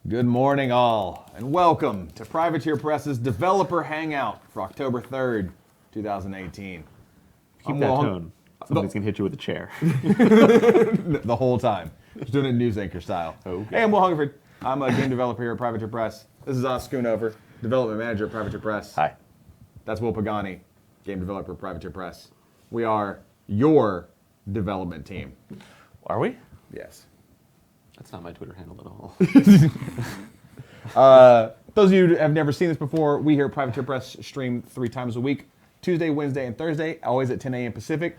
Good morning, all, and welcome to Privateer Press's Developer Hangout for October 3rd, 2018. Keep that tone. Somebody's going to hit you with a chair. The whole time. Just doing it news anchor style. Okay. Hey, I'm Will Hungerford. I'm a game developer here at Privateer Press. This is Oz Schoonover, development manager at Privateer Press. Hi. That's Will Pagani, game developer at Privateer Press. We are your development team. Are we? Yes. That's not my Twitter handle at all. Those of you who have never seen this before, we here at Privateer Press stream 3 times a week, Tuesday, Wednesday, and Thursday, always at 10 a.m. Pacific.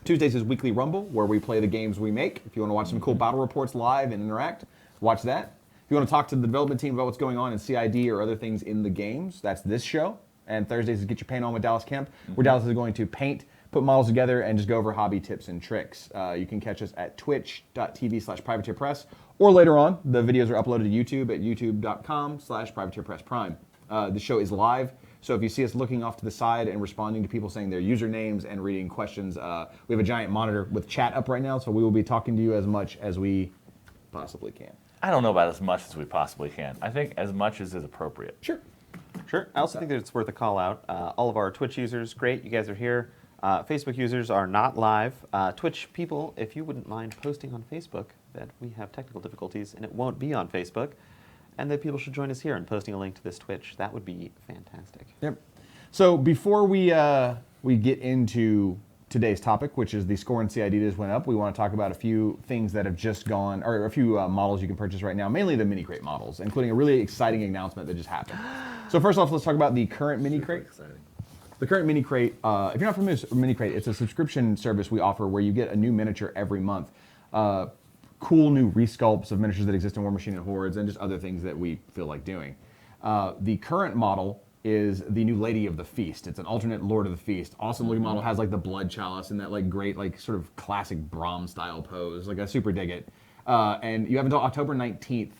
Tuesdays is Weekly Rumble, where we play the games we make. If you want to watch some cool battle reports live and interact, watch that. If you want to talk to the development team about what's going on in CID or other things in the games, that's this show. And Thursdays is Get Your Paint On with Dallas Kemp, where Dallas is going to paint, put models together, and just go over hobby tips and tricks. You can catch us at twitch.tv/privateerpress, or later on, the videos are uploaded to YouTube at youtube.com/privateerpressprime. The show is live, so if you see us looking off to the side and responding to people saying their usernames and reading questions, we have a giant monitor with chat up right now, so we will be talking to you as much as we possibly can. I don't know about as much as we possibly can. I think as much as is appropriate. Sure. Sure. I also think that it's worth a call out. All of our Twitch users, great, you guys are here. Facebook users are not live. Twitch people, if you wouldn't mind posting on Facebook that we have technical difficulties and it won't be on Facebook, and that people should join us here and posting a link to this Twitch, that would be fantastic. Yep. So before we get into today's topic, which is the score in CID that just went up, we want to talk about a few things that have just gone, or a few models you can purchase right now, mainly the mini crate models, including a really exciting announcement that just happened. So first off, let's talk about the current mini crate. The current mini crate, if you're not familiar with mini crate, it's a subscription service we offer where you get a new miniature every month. Cool new resculpts of miniatures that exist in War Machine and Hordes, and just other things that we feel like doing. The current model is the new Lady of the Feast. It's an alternate Lord of the Feast. Awesome looking model, has like the blood chalice and that like great like sort of classic Brahm style pose. Like I super dig it. And you have until October 19th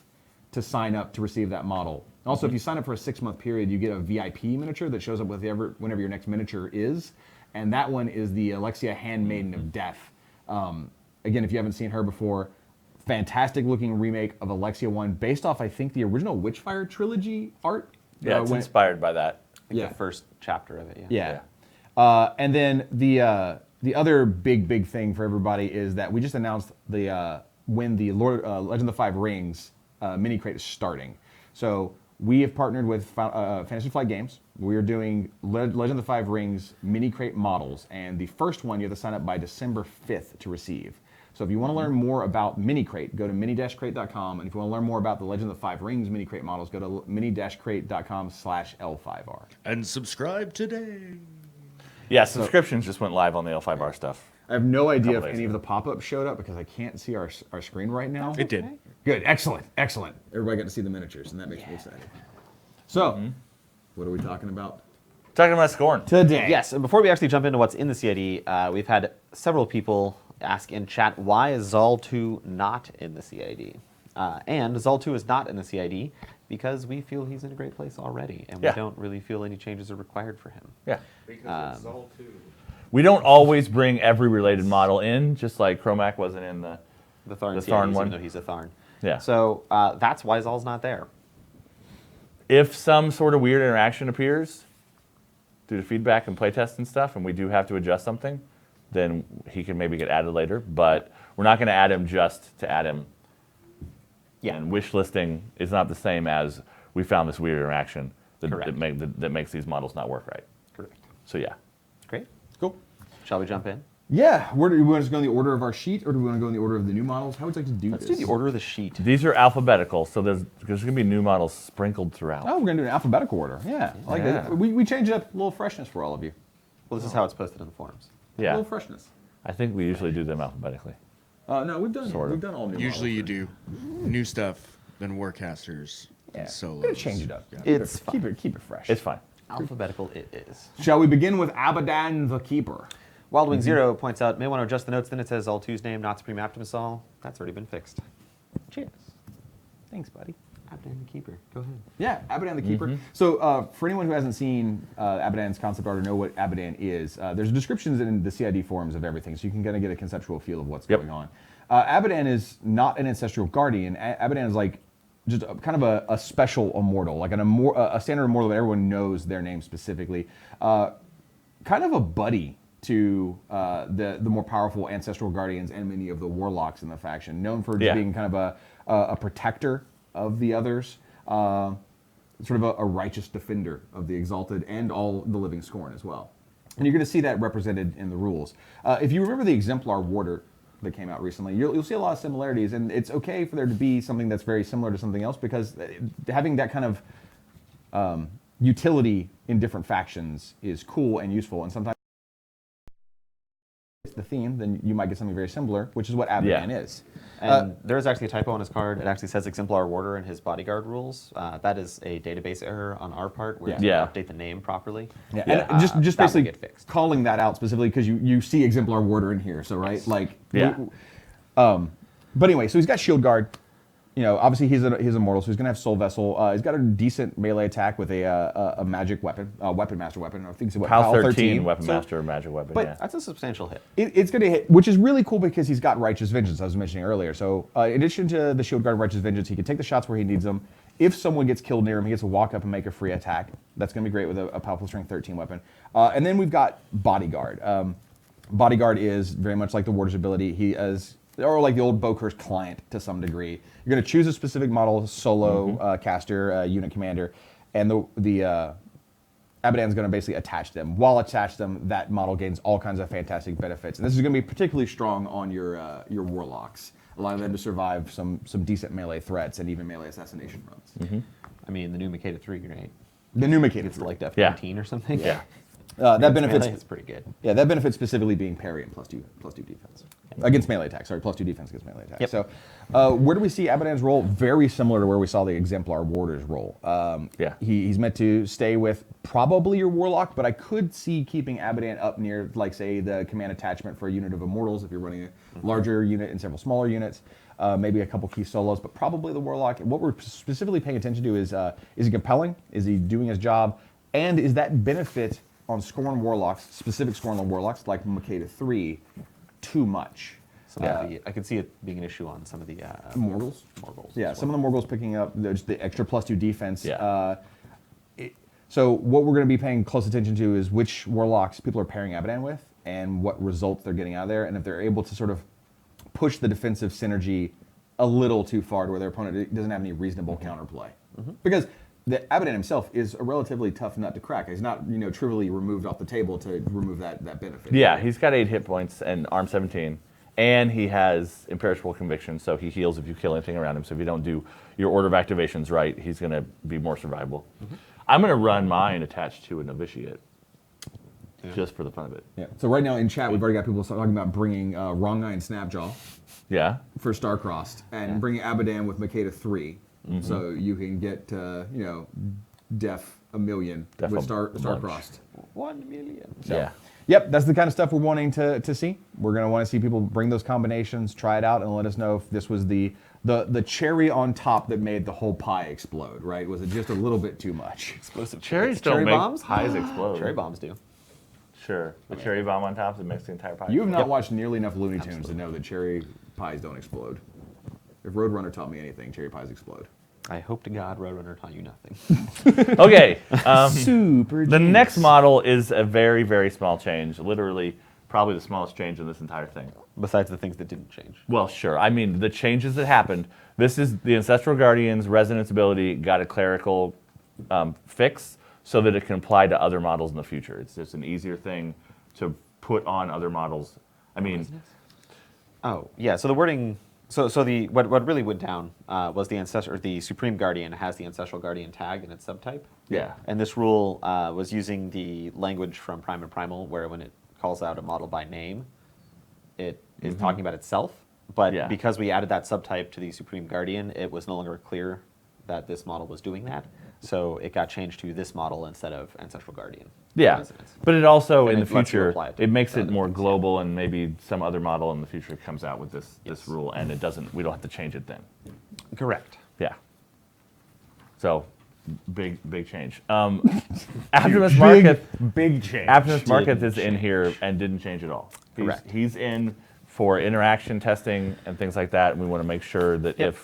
to sign up to receive that model. Also, if you sign up for a 6-month period, you get a VIP miniature that shows up whenever your next miniature is. And that one is the Alexia Handmaiden of Death. Again, if you haven't seen her before, fantastic looking remake of Alexia 1 based off, I think, the original Witchfire trilogy art. Yeah, it's inspired by that. The first chapter of it, Yeah. And then the other big thing for everybody is that we just announced when the Legend of the Five Rings mini crate is starting. So we have partnered with Fantasy Flight Games. We are doing Legend of the Five Rings mini crate models, and the first one you have to sign up by December 5th to receive. So if you want to learn more about mini crate, go to mini-crate.com, and if you want to learn more about the Legend of the Five Rings mini crate models, go to mini-crate.com/L5R. And subscribe today. Yeah, subscriptions just went live on the L5R stuff. I have no idea if days any ago. of the pop-ups showed up because I can't see our screen right now. It did. Good, excellent. Everybody got to see the miniatures, and that makes me excited. So, what are we talking about Talking about scoring. today? Yes, and before we actually jump into what's in the CID, we've had several people ask in chat, why is Zal 2 not in the CID? And Zal 2 is not in the CID because we feel he's in a great place already, and we don't really feel any changes are required for him. Yeah. Because it's all two. We don't always bring every related model in, just like Chromac wasn't in the Tharn The CIDs, Tharn even one. though he's a Tharn. Yeah. So that's why Zal's not there. If some sort of weird interaction appears due to feedback and playtest and stuff, and we do have to adjust something, then he can maybe get added later. But we're not going to add him just to add him. Yeah. And wish listing is not the same as we found this weird interaction that Correct. that makes these models not work right. Correct. So yeah. Great. Cool. Shall we jump in? Yeah, do we want to go in the order of our sheet, or do we want to go in the order of the new models? How would you like to do Let's this? do the order of the sheet. These are alphabetical, so there's going to be new models sprinkled throughout. Oh, we're going to do an alphabetical order. Yeah, I like Yeah. that. We changed it up, a little freshness for all of you. Well, this is how it's posted in the forums. A Yeah. little freshness. I think we usually do them alphabetically. No, we've done Sort of. all new Usually models. you do new stuff, then Warcasters, Yeah, and solos. gotta change it up. Yeah. It's keep it fresh. It's fine. Alphabetical it is. Shall we begin with Abadan the Keeper? Wildwing Zero points out, may want to adjust the notes, then it says Zal 2's name, not Supreme Optimus Zal. That's already been fixed. Cheers. Thanks, buddy. Abadan the Keeper. Go ahead. Yeah, Abadan the Keeper. So for anyone who hasn't seen Abadan's concept art or know what Abadan is, there's descriptions in the CID forums of everything, so you can kind of get a conceptual feel of what's going on. Abadan is not an ancestral guardian. Abadan is like just kind of a special immortal, like a standard immortal that everyone knows their name specifically. Kind of a buddy to the more powerful ancestral guardians and many of the warlocks in the faction, known for just being kind of a protector of the others, sort of a righteous defender of the Exalted and all the living scorn as well. And you're going to see that represented in the rules. If you remember the Exemplar Warder that came out recently, you'll see a lot of similarities, and it's okay for there to be something that's very similar to something else, because having that kind of utility in different factions is cool and useful, and sometimes it's the theme, then you might get something very similar, which is what Abadan is. And there's actually a typo on his card. It actually says Exemplar Warder in his bodyguard rules. That is a database error on our part. We're going to update the name properly. And just that basically get fixed. calling that out specifically because you see Exemplar Warder in here, so right? Yes. Like, Yeah. but anyway, so he's got Shield Guard. You know, obviously he's immortal, so he's gonna have Soul Vessel. He's got a decent melee attack with a magic weapon, weapon master weapon. I think it's what, PAL 13 weapon master magic weapon. but Yeah. That's a substantial hit. It's going to hit, which is really cool because he's got Righteous Vengeance, I was mentioning earlier. So in addition to the Shield Guard and Righteous Vengeance, he can take the shots where he needs them. If someone gets killed near him, he gets to walk up and make a free attack. That's going to be great with a powerful Strength 13 weapon. And then we've got Bodyguard. Bodyguard is very much like the Warder's ability. He is, or like the old Bokur's client to some degree. You're going to choose a specific model, solo caster, unit commander, and the Abadan's going to basically attach them. While attached them, that model gains all kinds of fantastic benefits. And this is going to be particularly strong on your warlocks, allowing them to survive some decent melee threats and even melee assassination runs. I mean, the new Makeda 3 grenade. The new Makeda It's 3. like Def Yeah. 19 or something. Yeah. That benefits. It's pretty good. Yeah, that benefits specifically being parry and plus two defense against melee attacks. Sorry, plus 2 defense against melee attacks. Yep. So, where do we see Abadan's role? Very similar to where we saw the Exemplar Warder's role. He's meant to stay with probably your warlock, but I could see keeping Abadan up near, like, say, the command attachment for a unit of immortals if you're running a larger unit and several smaller units. Maybe a couple key solos, but probably the warlock. What we're specifically paying attention to is he compelling? Is he doing his job? And is that benefit on Scorn warlocks, specific Scorn warlocks like Makeda 3, too much? I could see it being an issue on some of the Morgals? Morgals. Yeah, some of the Morgals picking up just the extra plus 2 defense. Yeah. So what we're going to be paying close attention to is which warlocks people are pairing Abadan with and what results they're getting out of there, and if they're able to sort of push the defensive synergy a little too far to where their opponent doesn't have any reasonable counterplay. Because the Abadan himself is a relatively tough nut to crack. He's not, trivially removed off the table to remove that benefit. Yeah, he's got 8 hit points and arm 17. And he has imperishable conviction, so he heals if you kill anything around him. So if you don't do your order of activations right, he's going to be more survivable. I'm going to run mine attached to a novitiate, just for the fun of it. Yeah. So right now in chat, we've already got people talking about bringing Wrong Eye and Snapjaw Yeah. for Starcrossed, and bringing Abadan with Makeda 3, so you can get Def a million Def with a bunch. Starcrossed. 1 million. So, Yeah. Yep, that's the kind of stuff we're wanting to see. We're going to want to see people bring those combinations, try it out, and let us know if this was the cherry on top that made the whole pie explode, right? Was it just a little bit too much? Explosive Cherries don't cherry make bombs? pies explode. Cherry bombs do. Sure. The cherry bomb on top that makes the entire pie. You have not Yep. watched nearly enough Looney Tunes to know that cherry pies don't explode. If Roadrunner taught me anything, cherry pies explode. I hope to God Roadrunner taught you nothing. Okay. Super The next model is a very, very small change. Literally, probably the smallest change in this entire thing. Besides the things that didn't change. Well, sure. I mean, the changes that happened. This is the Ancestral Guardian's resonance ability got a clerical fix so that it can apply to other models in the future. It's just an easier thing to put on other models. I mean, Oh, yeah. So the wording. So the what really went down was the Supreme Guardian has the Ancestral Guardian tag in its subtype. yeah. And this rule was using the language from Prime and Primal, where when it calls out a model by name, it is talking about itself. But Yeah. because we added that subtype to the Supreme Guardian, it was no longer clear that this model was doing that. So it got changed to this model instead of Ancestral Guardian. Yeah, Resonance. but it also, And in it the lets you future, apply it to it makes it other more things, global, and maybe some other model in the future comes out with this Yes. rule, and it doesn't. We don't have to change it then. Correct. Yeah. So, big change. Optimus Marketh, big change. Optimus Marketh is in here and didn't change at all. Correct. He's in for interaction testing and things like that, and we want to make sure that Yep.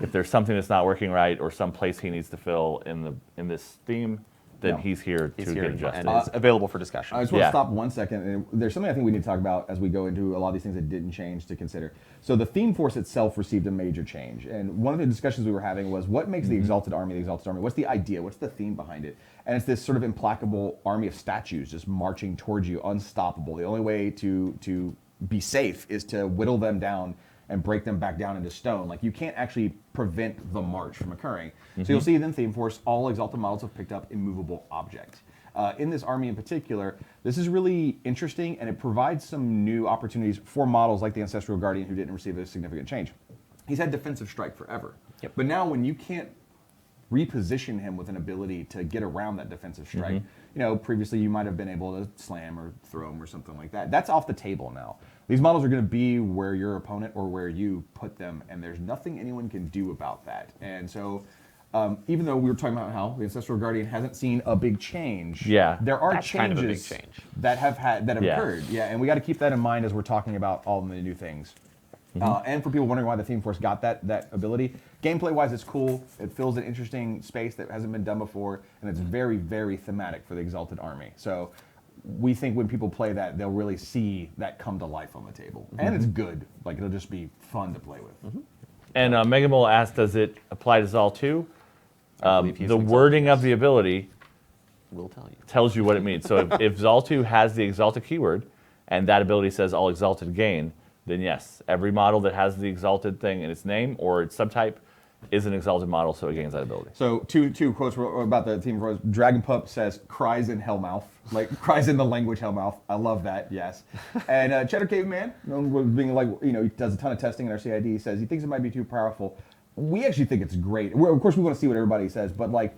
if there's something that's not working right or some place he needs to fill in this theme, then Yeah. he's here He's to here get adjusted. and is available for discussion. I just want Yeah. to stop 1 second. And there's something I think we need to talk about as we go into a lot of these things that didn't change to consider. So the theme force itself received a major change. And one of the discussions we were having was what makes the Exalted Army the Exalted Army? What's the idea? What's the theme behind it? And it's this sort of implacable army of statues just marching towards you, unstoppable. The only way to be safe is to whittle them down and break them back down into stone. Like, you can't actually prevent the march from occurring. So you'll see in Theme Force, all Exalted models have picked up immovable objects. In this army in particular, this is really interesting, and it provides some new opportunities for models like the Ancestral Guardian, who didn't receive a significant change. He's had Defensive Strike forever. Yep. But now when you can't reposition him with an ability to get around that Defensive Strike, you know, previously you might have been able to slam or throw him or something like that. That's off the table now. These models are going to be where your opponent or where you put them, and there's nothing anyone can do about that. And so, even though we were talking about how the Ancestral Guardian hasn't seen a big change, Yeah. there are That's changes kind of a big change. that have Yeah. occurred. Yeah, and we got to keep that in mind as we're talking about all the new things. And for people wondering why the Theme Force got that ability, gameplay-wise, it's cool. It fills an interesting space that hasn't been done before, and it's very, very thematic for the Exalted Army. So we think when people play that, they'll really see that come to life on the table. And it's good. Like, it'll just be fun to play with. And Megamole asked, does it apply to Zal too? I believe he's The an Exalted, wording of yes. the ability We'll tell you. tells you what it means. So if Zal 2 has the Exalted keyword, and that ability says all Exalted gain, then yes, every model that has the Exalted thing in its name or its subtype is an Exalted model, so it gains that ability. So two quotes about the Theme Force. Dragon Pup says, cries in Hellmouth. Like, cries in the language Hellmouth. I love that, yes. And Cheddar Caveman, known for being like, you know, he does a ton of testing in our CID, he says he thinks it might be too powerful. We actually think it's great. Of course, we want to see what everybody says, but like,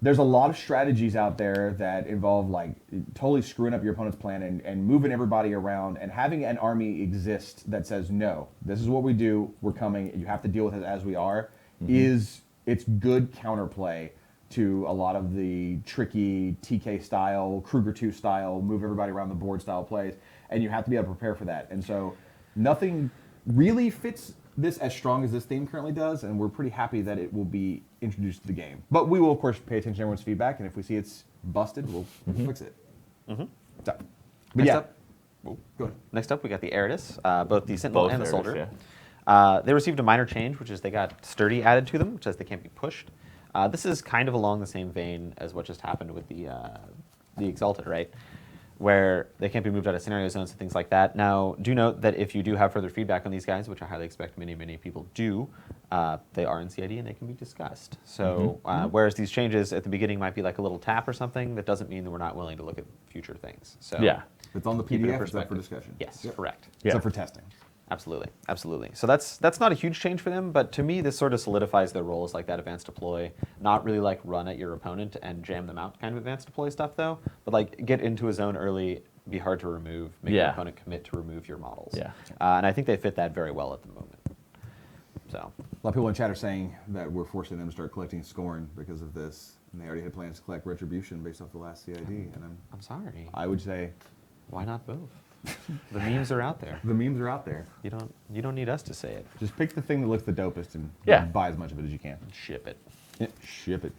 there's a lot of strategies out there that involve like totally screwing up your opponent's plan and moving everybody around, and having an army exist that says, no, this is what we do, we're coming, you have to deal with it as we are, it's good counterplay to a lot of the tricky TK style, Kruger 2 style, move everybody around the board style plays, and you have to be able to prepare for that. And so nothing really fits this as strong as this theme currently does, and we're pretty happy that it will be introduced to the game. But we will, of course, pay attention to everyone's feedback, and if we see it's busted, we'll fix it. So, but Next yeah, up, go ahead. Next up, we got the Eritis, both the Sentinel Both and the Eritis, Soldier. yeah. They received a minor change, which is they got Sturdy added to them, which says they can't be pushed. This is kind of along the same vein as what just happened with the Exalted, right? Where they can't be moved out of scenario zones and things like that. Now, do note that if you do have further feedback on these guys, which I highly expect many, many people do, they are in CID and they can be discussed. So, whereas these changes at the beginning might be like a little tap or something, that doesn't mean that we're not willing to look at future things. So, Yeah. If it's on the keep it in PDF, it's up for perspective. discussion. Yes, Yep. correct. Yeah. Except for testing. Absolutely, absolutely. So that's not a huge change for them, but to me, this sort of solidifies their role as like that advanced deploy. Not really like run at your opponent and jam them out kind of advanced deploy stuff though, but like get into a zone early, be hard to remove, make your Yeah. opponent commit to remove your models. Yeah. And I think they fit that very well at the moment. So A lot of people in chat are saying that we're forcing them to start collecting Scorn because of this, and they already had plans to collect Retribution based off the last CID. And I'm sorry. I would say Why not both? The memes are out there. the memes are out there. You don't need us to say it. Just pick the thing that looks the dopest and Yeah. buy as much of it as you can. Ship it. Yeah, ship it.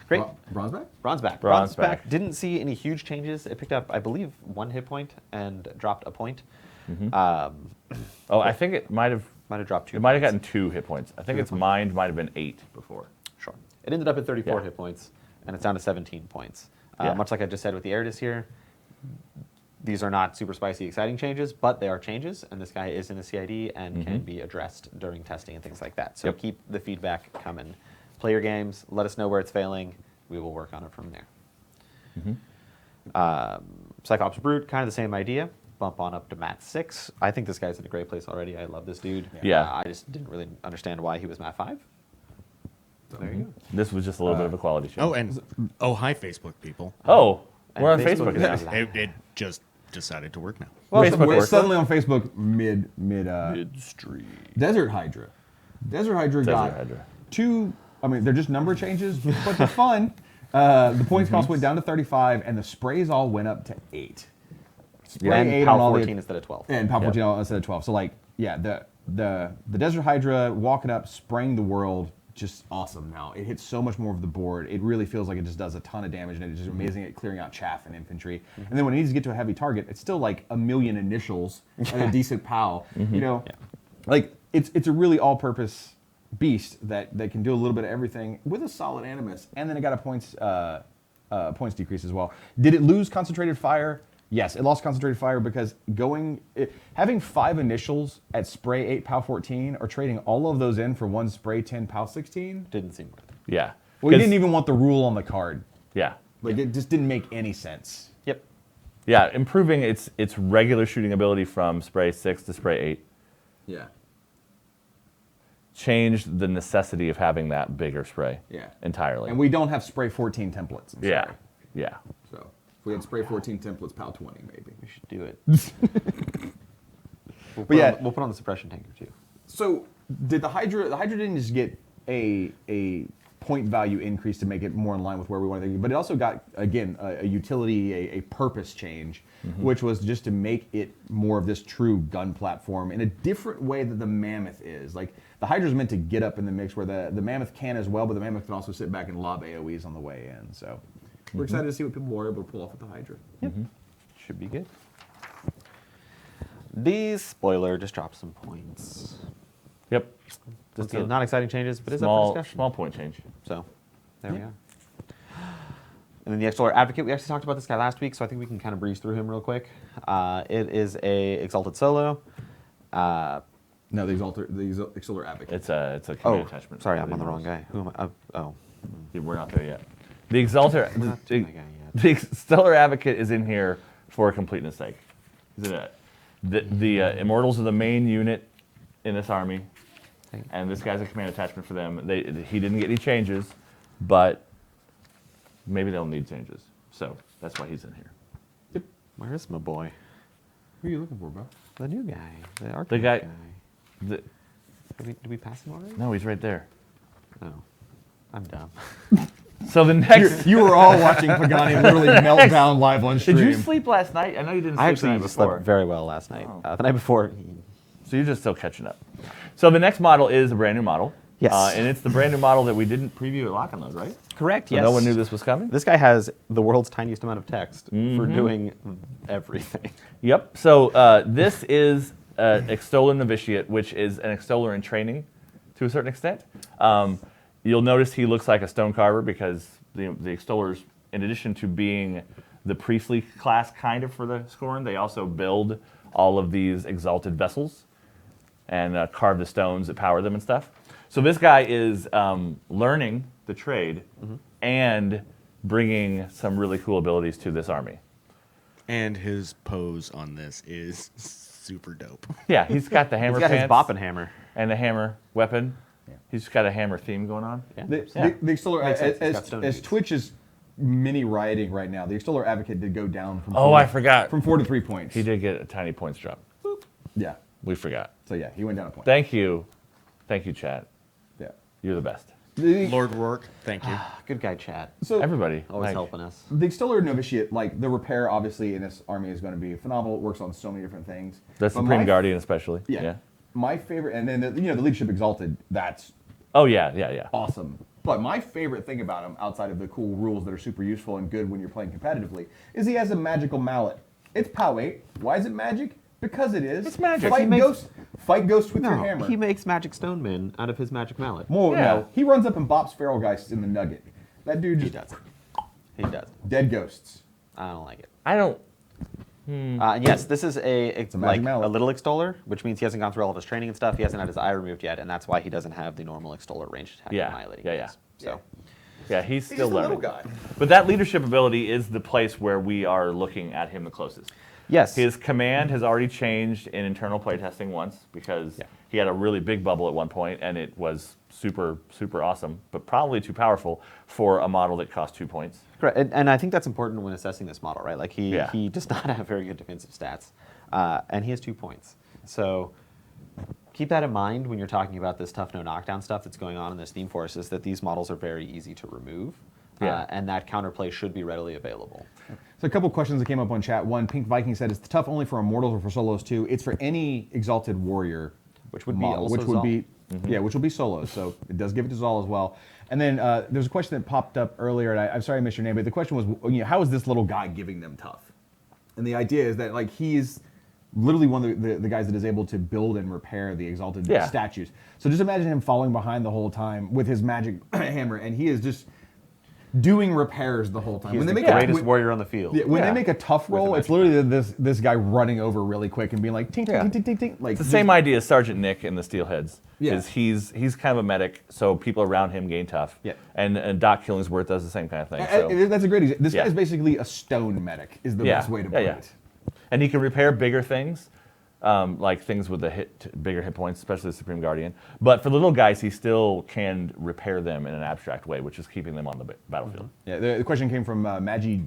Great. Bronze back? Bronze back. Bronze back. Didn't see any huge changes. It picked up, I believe, 1 hit point and dropped a point. Oh, I think it might have. Might have dropped 2 It might have points. gotten 2 hit points. I think its mind might have been 8 before. Sure. It ended up at 34 Yeah. hit points, and it's down to 17 points. Yeah. Much like I just said with the Eritis here, these are not super spicy, exciting changes, but they are changes, and this guy is in the CID and can be addressed during testing and things like that. So Yep. keep the feedback coming. Play your games. Let us know where it's failing. We will work on it from there. Cyclops Brute, kind of the same idea. Bump on up to Mat 6. I think this guy's in a great place already. I love this dude. Yeah. I just didn't really understand why he was Mat 5. So there you go. This was just a little bit of a quality change. Oh, and hi, Facebook people. Oh, And we're on Facebook Facebook is now. out. It just decided to work now. Well, Facebook we're works. suddenly on Facebook mid Midstream. Desert Hydra. Desert Hydra got Hydra. 2. I mean, they're just number changes, but they're fun. The points cost went down to 35, and the sprays all went up to 8. Spray And 8 PAL on all 14 the instead of 12. and PAL Yep. 14 instead of 12. So like, yeah, the Desert Hydra walking up, spraying the world, just awesome now. It hits so much more of the board. It really feels like it just does a ton of damage, and it's just amazing at clearing out chaff and infantry. And then when it needs to get to a heavy target, it's still like a million initials and a decent POW. You know, like it's a really all-purpose beast that can do a little bit of everything with a solid animus, and then it got a points decrease as well. Did it lose concentrated fire? Yes, it lost concentrated fire because having 5 initials at spray 8 POW 14 or trading all of those in for 1 spray 10 POW 16 Didn't seem worth it. Yeah. Well, you didn't even want the rule on the card. Yeah. Like it just didn't make any sense. Yep. Yeah, improving its regular shooting ability from spray 6 to spray 8 Yeah. changed the necessity of having that bigger spray. Yeah. Entirely. And we don't have spray 14 templates. I'm yeah. sorry. Yeah. So if we had spray 14 templates, POW 20 maybe. We should do it. yeah. We'll put on the suppression tanker too. So did the Hydra didn't just get a point value increase to make it more in line with where we wanted to be, but it also got, again, a utility, a purpose change, which was just to make it more of this true gun platform in a different way that the Mammoth is. Like, the Hydra's meant to get up in the mix where the Mammoth can as well, but the Mammoth can also sit back and lob AoEs on the way in. So we're excited to see what people were able to pull off with the Hydra. Yep. Should be good. The spoiler just dropped some points. Yep. Just a not exciting changes, but it's up small, for discussion. small point change. So, there we are. And then the Exalted Advocate, we actually talked about this guy last week, so I think we can kind of breeze through him real quick. It is a Exalted solo. No, the Exalted Advocate. It's a command attachment. Sorry, I'm on the wrong guy. Who am I? Oh. Yeah, we're not there yet. The Exalted, We're not to my guy yet. the Stellar Advocate is in here for completeness sake. The Immortals are the main unit in this army, and this guy's a command attachment for them. He didn't get any changes, but maybe they'll need changes. So that's why he's in here. Yep. Where is my boy? Who are you looking for, bro? The new guy. The The arcade guy. Did we pass him already? No, he's right there. No. I'm dumb. So the next. You were all watching Pagani literally melt down live on stream. Did you sleep last night? I know you didn't sleep I the night actually before. slept very well last night. Oh. The night before. So you're just still catching up. So the next model is a brand new model. Yes. And it's the brand new model that we didn't preview at Lock and Load, right? Correct, So no one knew this was coming? This guy has the world's tiniest amount of text for doing everything. Yep. So this is Extoller Novitiate, which is an Extoller in training to a certain extent. You'll notice he looks like a stone carver because the Extollers, in addition to being the priestly class kind of for the Scorn, they also build all of these exalted vessels and carve the stones that power them and stuff. So this guy is learning the trade and bringing some really cool abilities to this army. And his pose on this is super dope. Yeah, he's got the hammer He's got his pants bopping hammer. and the hammer weapon. He's got a hammer theme going on. Yeah. The Extoller, Makes sense. He's got stone as boots. Twitch is mini rioting right now, the Extoller Advocate did go down from Oh, I forgot. from 4 to 3 points. He did get a tiny points drop. Yeah. We forgot. So yeah, he went down a point. Thank you, Chad. Yeah. You're the best. Lord Rourke, thank you. Good guy, Chad. So Everybody, Always like, helping us. the Extoller Novitiate, like the repair, obviously in this army is going to be phenomenal. It works on so many different things. the But Supreme my- Guardian, especially. Yeah. My favorite, and then the Leadership Exalted. That's Oh yeah. awesome. But my favorite thing about him, outside of the cool rules that are super useful and good when you're playing competitively, is he has a magical mallet. It's POW 8. Why is it magic? Because it is. It's magic. Fight He makes- ghosts with your No, hammer. he makes magic stone men out of his magic mallet. Well, Yeah. no, he runs up and bops feral guys in the nugget. That dude He just does. He does. dead ghosts. I don't like it. I don't. Yes, this is a magic mallet. little extoller, which means he hasn't gone through all of his training and stuff. He hasn't had his eye removed yet, and that's why he doesn't have the normal extoller ranged attack Yeah, annihilating. yeah. things. So Yeah, he's He's still just a learning. little guy. But that leadership ability is the place where we are looking at him the closest. yes, His command has already changed in internal playtesting once because Yeah. he had a really big bubble at one point and it was super, super awesome, but probably too powerful for a model that cost 2 points. correct. And I think that's important when assessing this model, right? Like he Yeah. he does not have very good defensive stats, and he has 2 points. So keep that in mind when you're talking about this tough no knockdown stuff that's going on in this theme force. Is that these models are very easy to remove, Yeah. and that counterplay should be readily available. So a couple questions that came up on chat. One, Pink Viking said, "It's tough only for Immortals or for solos too. It's for any Exalted Warrior. Which would be model, also which would Zal. be which will be solo. So it does give it to Zal as well. And then there's a question that popped up earlier, and I'm sorry I missed your name, but the question was, how is this little guy giving them tough? And the idea is that like he's literally one of the guys that is able to build and repair the Exalted statues. So just imagine him following behind the whole time with his magic hammer, and he is just doing repairs the whole time. He's the make greatest warrior on the field. when they make a tough roll, it's literally this guy running over really quick and being like, tink, tink, tink, tink, tink. Like, It's the same idea as Sergeant Nick in the Steelheads. Yeah. Is he's kind of a medic, so people around him gain tough. Yeah. And Doc Killingsworth does the same kind of thing. So. That's a great example. This guy's basically a stone medic, is the best way to put it. And he can repair bigger things, like things with bigger hit points, especially the Supreme Guardian. But for the little guys, he still can repair them in an abstract way, which is keeping them on the battlefield. Yeah, the question came from Magi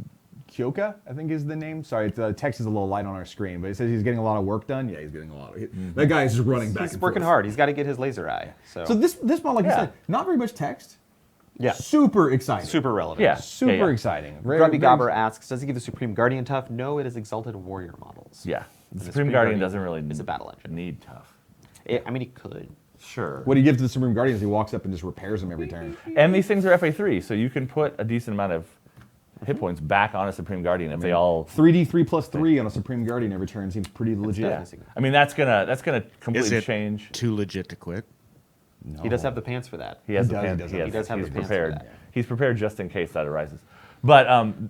Kyoka, I think is the name. Sorry, the text is a little light on our screen, but it says he's getting a lot of work done. Yeah, he's getting a lot of That guy is just running back He's and working forth. hard. He's got to get his laser eye. So So this model, like you said, not very much text. yeah, Super exciting. super relevant. Yeah. Super exciting. Grubby Gobber asks, does he give the Supreme Guardian tough? No, it is Exalted Warrior models. Yeah. And The Supreme Guardian doesn't really is a battle engine. need tough. I mean, he could. Sure. What he gives to the Supreme Guardian is he walks up and just repairs them every turn. And these things are FA3, so you can put a decent amount of hit points back on a Supreme Guardian if they all. 3D 3+3 on a Supreme Guardian every turn seems pretty legit. Yeah. I mean, that's gonna completely Is it change. too legit to quit? He does have the pants for that. He has He the does, pan- he does he have has- He does have he's the pants for prepared. that. He's prepared just in case that arises. But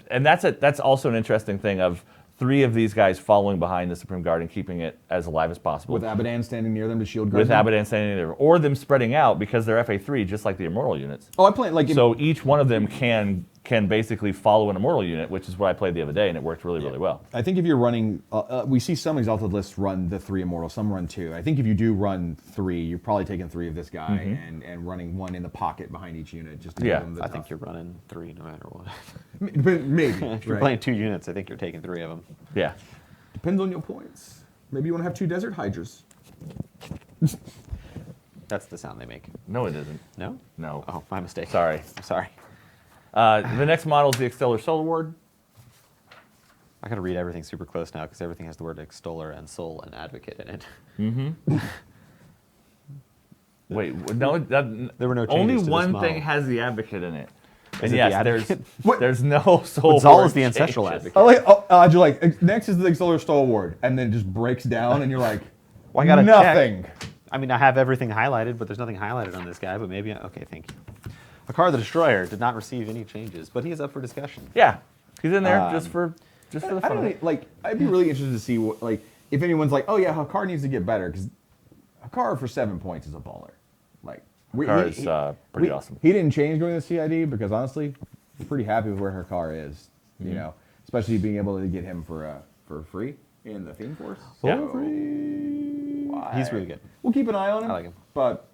and that's also an interesting thing of 3 of these guys following behind the Supreme Guardian, keeping it as alive as possible. With Abadan standing near them to shield guard With them. Abadan standing there, or them spreading out because they're FA3, just like the Immortal units. Oh, I play like in, So each one of them can basically follow an Immortal unit, which is what I played the other day, and it worked really well. I think if you're running, we see some Exalted lists run the 3 Immortal, some run 2. I think if you do run 3, you're probably taking 3 of this guy and running 1 in the pocket behind each unit just to Yeah. give them the I tough. think you're running 3 no matter what. But maybe. If you're right. playing 2 units, I think you're taking 3 of them. Yeah. Depends on your points. Maybe you want to have 2 Desert Hydras. That's the sound they make. No, it isn't. No? No. Oh, my mistake. Sorry. I'm sorry. The next model is the Extoller Soul Ward. I got to read everything super close now because everything has the word extoller and soul and advocate in it. Wait, no, There were no only changes to this one model. thing has the advocate in it. And it yes, the there's advocate? there's no soul. But Zal ward is the ancestral changes. advocate. You're like, next is the Exalted Stall Ward, and then it just breaks down, and you're like, Well, I gotta nothing. check. I mean, I have everything highlighted, but there's nothing highlighted on this guy. But maybe okay, thank you. Akar the Destroyer did not receive any changes, but he is up for discussion. Yeah, he's in there just for the I fun don't of know, it. like, I'd be really interested to see what, like, if anyone's like, oh yeah, Hakar needs to get better, because Hakar for 7 points is a baller. Like, Hakar is pretty awesome. He didn't change during the CID because honestly, I'm pretty happy with where Hakar is. You know, especially being able to get him for free in the Theme Force. Yeah. So, He's really good. We'll keep an eye on him. I like him. But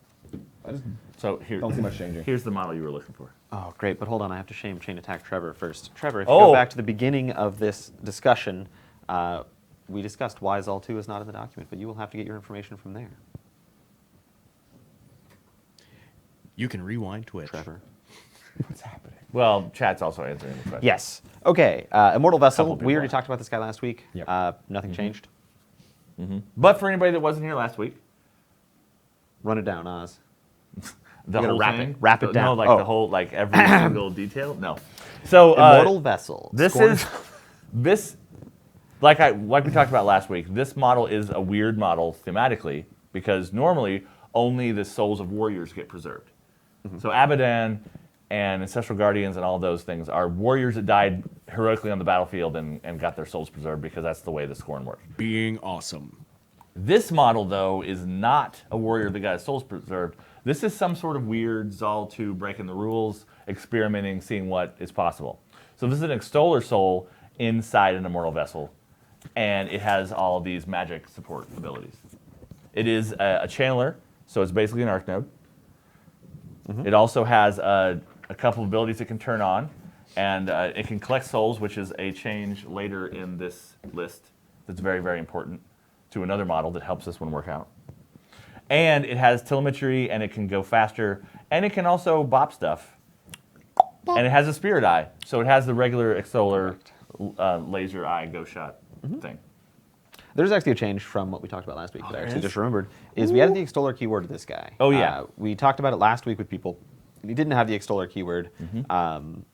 I just So here, don't see much changing. here's the model you were looking for. Oh, great. But hold on, I have to shame chain attack Trevor first. Trevor, if you Oh. go back to the beginning of this discussion, we discussed why Zal 2 is not in the document, but you will have to get your information from there. You can rewind Twitch. Trevor. What's happening? Well, chat's also answering the question. Yes. Okay. Immortal Vessel. Couple people We already are. talked about this guy last week. Yep. Nothing changed. But for anybody that wasn't here last week, Run it down, Oz. the gotta whole wrap it- thing, wrap it No, down. like Oh. the whole, like every single detail. No. So Immortal Vessel. This Scorn- is this like we talked about last week. This model is a weird model thematically because normally only the souls of warriors get preserved. So Abadan and Ancestral Guardians and all those things are warriors that died heroically on the battlefield and got their souls preserved because that's the way the Scorn works. Being awesome. This model, though, is not a warrior that got his souls preserved. This is some sort of weird Zal 2 breaking the rules, experimenting, seeing what is possible. So this is an Extoller soul inside an Immortal Vessel, and it has all these magic support abilities. It is a channeler, so it's basically an Arc Node. It also has a couple of abilities it can turn on, and it can collect souls, which is a change later in this list that's very, very important to another model that helps this one work out. And it has telemetry, and it can go faster, and it can also bop stuff. And it has a spirit eye, so it has the regular Extoller laser eye go shot thing. There's actually a change from what we talked about last week that I there actually is? just remembered. Is we added the extoller keyword to this guy. Oh, yeah. We talked about it last week with people. He didn't have the extoller keyword.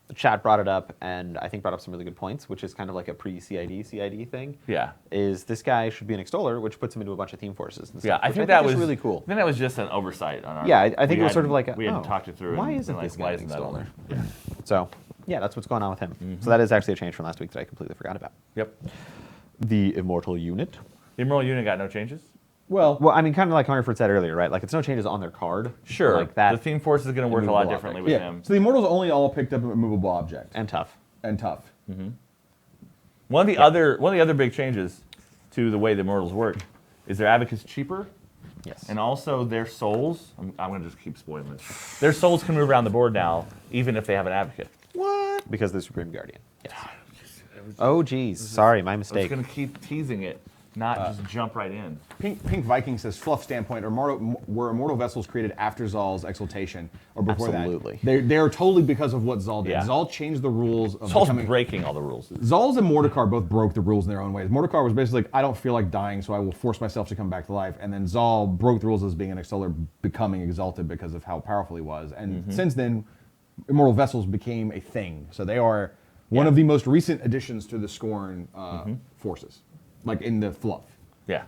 The chat brought it up, and I think brought up some really good points, which is kind of like a CID thing. Yeah. Is this guy should be an extoller, which puts him into a bunch of theme forces and stuff. Yeah, I which think that was is really cool. I think that was just an oversight on our. Yeah, I think we it was sort hadn't- of like a, we hadn't oh, talked it through. why and isn't been like, this why guy an isn't that on extoller? there? Yeah. So yeah, that's what's going on with him. So that is actually a change from last week that I completely forgot about. Yep. The immortal unit. The Emerald unit got no changes. Well, I mean, kind of like Hungerford said earlier, right? Like, it's no changes on their card. Sure. Like that. The theme force is going to work a lot immovable differently object. with Yeah. him. So the immortals only all picked up a movable object And tough. and tough. One of the other big changes to the way the immortals work is their advocate's cheaper, Yes. and also their souls. I'm going to just keep spoiling this. Their souls can move around the board now, even if they have an advocate. What? Because of the Supreme Guardian. Yes. Oh, geez. Sorry, my I'm just mistake. going to keep teasing it, not just jump right in. Pink Viking says, fluff standpoint, were immortal vessels created after Zal's exaltation or before Absolutely. that? They're totally because of what Zal did. Yeah. Zal changed the rules of Saul's becoming... breaking all the rules. Zal's and Mordekar both broke the rules in their own ways. Mordekar was basically like, I don't feel like dying, so I will force myself to come back to life. And then Zal broke the rules as being an extoller, becoming exalted because of how powerful he was. And since then, immortal vessels became a thing. So they are one of the most recent additions to the Scorn forces, like in the fluff. Yeah.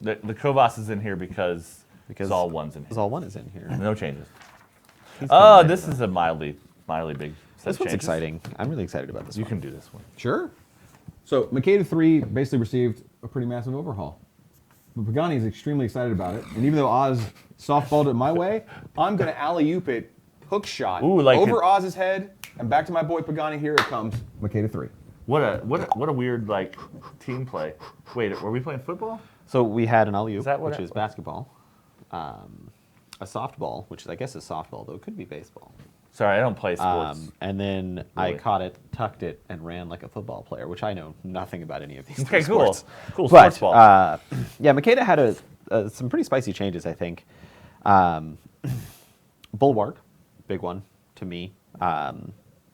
The Kovas is in here because Zal 1's in here. Zal 1 is in here. No changes. He's Oh, coming in. this is a mildly big set This of one's changes. exciting. I'm really excited about this You one. can do this one. Sure. So Makeda 3 basically received a pretty massive overhaul. But Pagani is extremely excited about it. And even though Oz softballed it my way, I'm going to alley-oop it, hook shot, Ooh, like over it- Oz's head, and back to my boy Pagani. Here it comes, Makeda 3. What a weird like team play. Wait, were we playing football? So we had an alley-oop, Is that what which it- is basketball. A softball, which I guess is softball, though it could be baseball. Sorry, I don't play sports. And then I Really? caught it, tucked it, and ran like a football player, which I know nothing about any of these Okay, three cool. sports. Cool But, sports ball. yeah, Makeda had some pretty spicy changes, I think. Bulwark, big one to me,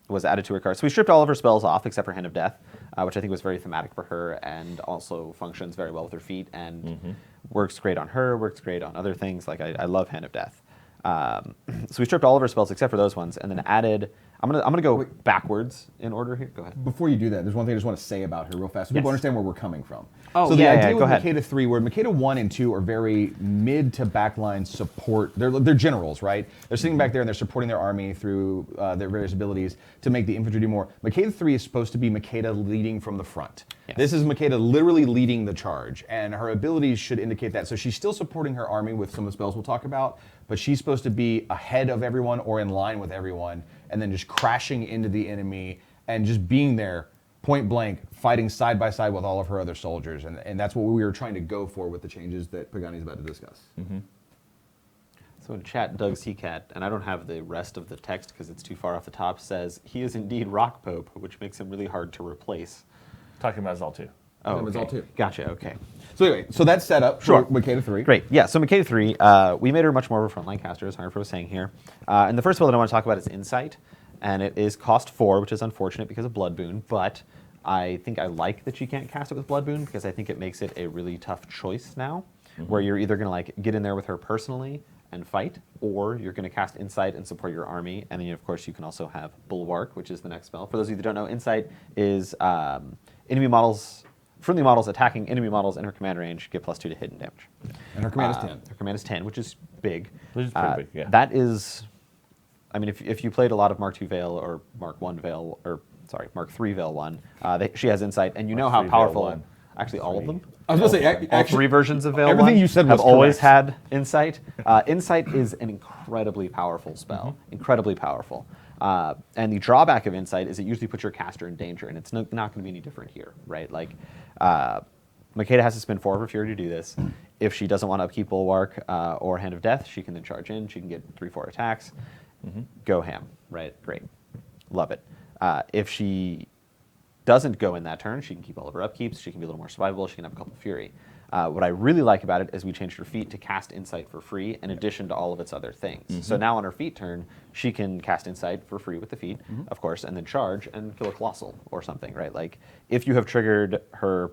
was added to her card. So we stripped all of her spells off except for Hand of Death, which I think was very thematic for her and also functions very well with her feet and works great on her, works great on other things. Like I love Hand of Death. So we stripped all of her spells except for those ones, and then added. I'm gonna go backwards in order here. Go ahead. Before you do that, there's one thing I just want to say about her real fast, so people Yes. understand where we're coming from. Oh, so the yeah, idea yeah, with go ahead. Makeda 3, where Makeda 1 and 2 are very mid to backline support. They're generals, right? They're sitting back there and they're supporting their army through their various abilities to make the infantry do more. Makeda 3 is supposed to be Makeda leading from the front. Yes. This is Makeda literally leading the charge, and her abilities should indicate that. So she's still supporting her army with some of the spells we'll talk about, but she's supposed to be ahead of everyone or in line with everyone, and then just crashing into the enemy and just being there point blank, fighting side by side with all of her other soldiers. And that's what we were trying to go for with the changes that Pagani's about to discuss. So in chat, Doug Seacat, and I don't have the rest of the text because it's too far off the top, says he is indeed Rock Pope, which makes him really hard to replace. Talking about Zal 2. Oh, That was all okay. too. Gotcha. Okay. So anyway, so that's set up Sure. for Makeda 3. Great. Yeah. So Makeda 3, we made her much more of a frontline caster, as Harper was saying here. And the first spell that I want to talk about is Insight, and it is cost 4, which is unfortunate because of Blood Boon, but I think I like that she can't cast it with Blood Boon because I think it makes it a really tough choice now, where you're either going to like get in there with her personally and fight, or you're going to cast Insight and support your army, and then of course you can also have Bulwark, which is the next spell. For those of you that don't know, Insight is enemy models. Friendly models attacking enemy models in her command range get +2 to hidden damage. And her command is 10. Her command is 10, which is big. Which is pretty big, yeah. That is, I mean, if you played a lot of Mark II Veil or Mark 1 Veil, or sorry, Mark 3 Veil 1, she has Insight, and you know Mark how 3 Veil powerful, 1. actually all of them, I was going to say, all three versions of Veil everything 1 you said have was always correct. had Insight. Insight is an incredibly powerful spell, incredibly powerful. And the drawback of Insight is it usually puts your caster in danger, and it's not going to be any different here, right? Like, Makeda has to spend 4 of her Fury to do this. If she doesn't want to upkeep Bulwark or Hand of Death, she can then charge in. She can get 3-4 attacks. Go ham, right? Great. Love it. If she doesn't go in that turn, she can keep all of her upkeeps. She can be a little more survivable. She can have a couple of Fury. What I really like about it is we changed her feat to cast Insight for free in addition to all of its other things. So now on her feat turn, she can cast Insight for free with the feat, of course, and then charge and kill a Colossal or something, right? Like, if you have triggered her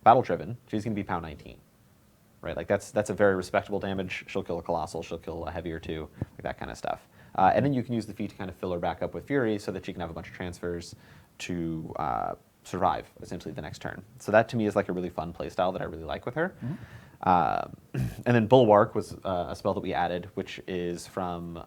battle driven, she's going to be pound 19. Right, like that's a very respectable damage. She'll kill a colossal, she'll kill a heavy or two, like that kind of stuff. And then you can use the feat to kind of fill her back up with fury, so that she can have a bunch of transfers to survive essentially the next turn. So that to me is like a really fun playstyle that I really like with her. And then Bulwark was a spell that we added, which is from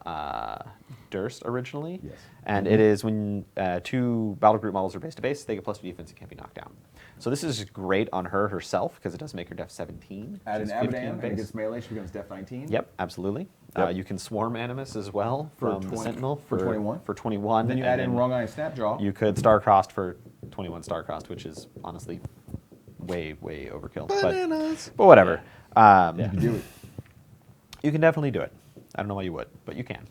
Durst originally. Yes. And it is when 2 battle group models are base to base, they get +2 defense and can't be knocked down. So this is great on her herself because it does make her def 17. Add an She's 15 Abaddon, and base. it gets melee, she becomes def 19. Yep, absolutely. Yep. You can swarm Animus as well For from the 20 Sentinel for 21. For 21. Then you add in Wrong Eye and Snapjaw. You could Star-Crossed for 21 Star-Crossed, which is honestly way overkill. Bananas. But whatever. You can do it. You can definitely do it. I don't know why you would, but you can.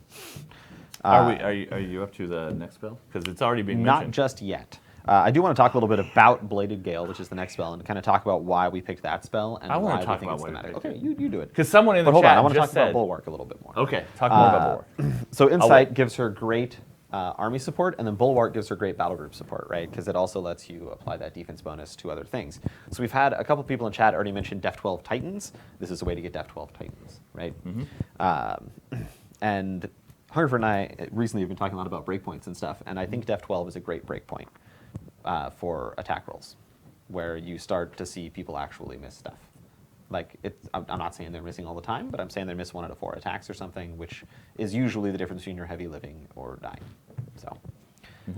Are you up to the next spell? Because it's already being Not mentioned. just yet. I do want to talk a little bit about Bladed Gale, which is the next spell, and kind of talk about why we picked that spell and I why wanna we talk think about it's why we thematic. picked Okay, it. you do it. Because someone in But the hold on, chat I want to talk just about said. Bulwark a little bit more. Okay, talk more about Bulwark. So Insight gives her great army support, and then Bulwark gives her great battle group support, right? Because it also lets you apply that defense bonus to other things. So we've had a couple people in chat already mention Def 12 Titans. This is a way to get Def 12 Titans, right? And Hungerford and I recently have been talking a lot about breakpoints and stuff, and I think Def 12 is a great breakpoint for attack rolls, where you start to see people actually miss stuff. Like, I'm not saying they're missing all the time, but I'm saying they miss 1 out of 4 attacks or something, which is usually the difference between your heavy living or dying. So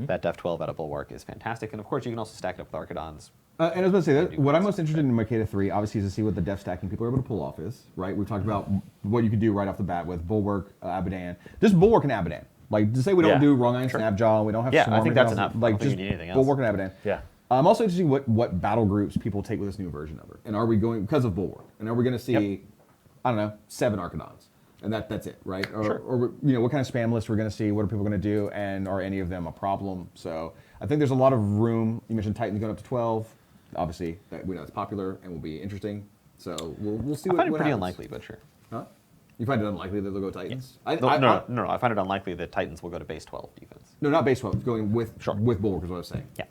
that Def 12 out of Bulwark is fantastic. And of course, you can also stack it up with Archidons. And I was going to say, that what I'm most interested in Makeda 3, obviously, is to see what the def stacking people are able to pull off is, right? We've talked about what you could do right off the bat with Bulwark, Abaddon. Just Bulwark and Abaddon. Like, to say we don't Yeah. do Wrong Eye and Snapjaw, we don't have Yeah, Swarm, I think we that's don't have- enough. I Like, don't think just you need anything else. Bulwark and Abaddon. Yeah. I'm also interested in what battle groups people take with this new version of her. And are we going, because of Bulwark, and are we going to see, I don't know, 7 Archidons? And that's it, right? Or what kind of spam list we're going to see, what are people going to do, and are any of them a problem? So I think there's a lot of room. You mentioned Titans going up to 12. Obviously, we know it's popular and will be interesting. So we'll see I what find it what pretty happens. unlikely, but sure. Huh? You find it unlikely that they'll go Titans? I No, I find it unlikely that Titans will go to base 12 defense. No, not base 12. Going with Bulwark is what I was saying. Yeah.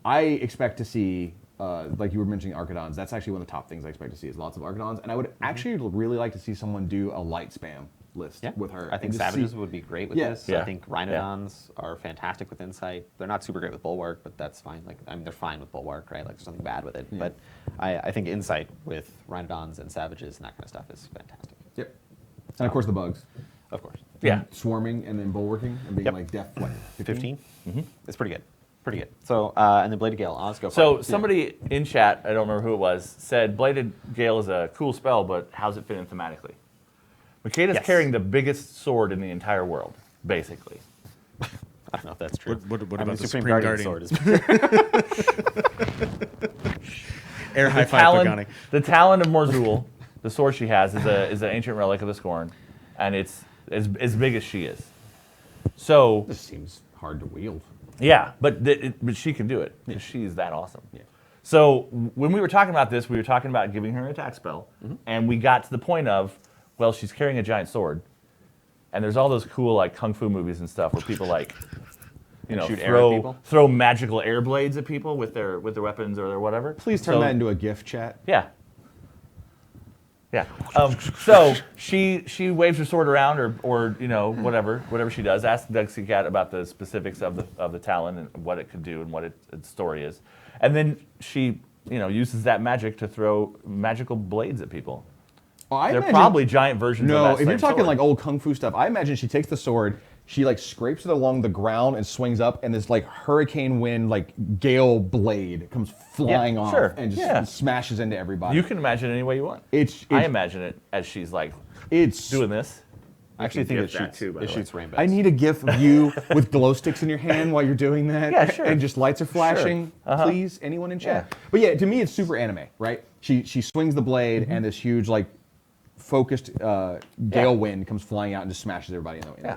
I expect to see, like you were mentioning Archidons, that's actually one of the top things I expect to see is lots of Archidons. And I would actually really like to see someone do a light spam list with her. I think and just Savages see- would be great with Yeah. this. Yeah. I think Rhinodons are fantastic with Insight. They're not super great with Bulwark, but that's fine. Like, I mean, they're fine with Bulwark, right? Like, there's nothing bad with it. Yeah. But I think Insight with Rhinodons and Savages and that kind of stuff is fantastic. Yep. And of course the bugs. Of course. Yeah. Swarming and then bulwarking and being Yep. like def, what, 15? 15? It's pretty good. Pretty good. So, and then Bladed Gale. Let's go for So it. somebody in chat, I don't remember who it was, said Bladed Gale is a cool spell, but how's it fit in thematically? Makeda's Yes. carrying the biggest sword in the entire world, basically. I don't know if that's true. What I mean, about the Supreme Supreme Guardian Guardian? sword is Air high The five, talon, Pagani. the talon of Morzul, the sword she has, is an ancient relic of the Scorn, and it's as big as she is. So This seems hard to wield. yeah, but she can do it because she's that awesome. Yeah. So when we were talking about this, we were talking about giving her an attack spell, and we got to the point of, well, she's carrying a giant sword, and there's all those cool like kung fu movies and stuff where people like, shoot air at people? throw magical air blades at people with their weapons or their whatever. Please turn that into a GIF chat. Yeah. Yeah. So she waves her sword around, or whatever she does. Ask Duxie Cat about the specifics of the talon and what it could do and what its story is, and then she uses that magic to throw magical blades at people. Well, I They're imagine- probably giant versions of No, that if you're same talking sword. like old kung fu stuff, I imagine she takes the sword, she like scrapes it along the ground and swings up, and this like hurricane wind, like gale blade comes flying off sure, and just yeah. smashes into everybody. You can imagine it any way you want. It's I imagine it as she's like it's doing this. I actually think gift it that shoots, too, by the way. shoots rainbows. I need a gif of you with glow sticks in your hand while you're doing that. Yeah, sure. And just lights are flashing. Please, anyone in chat. But yeah, to me, it's super anime, right? She swings the blade, and this huge like focused gale wind comes flying out and just smashes everybody in the way.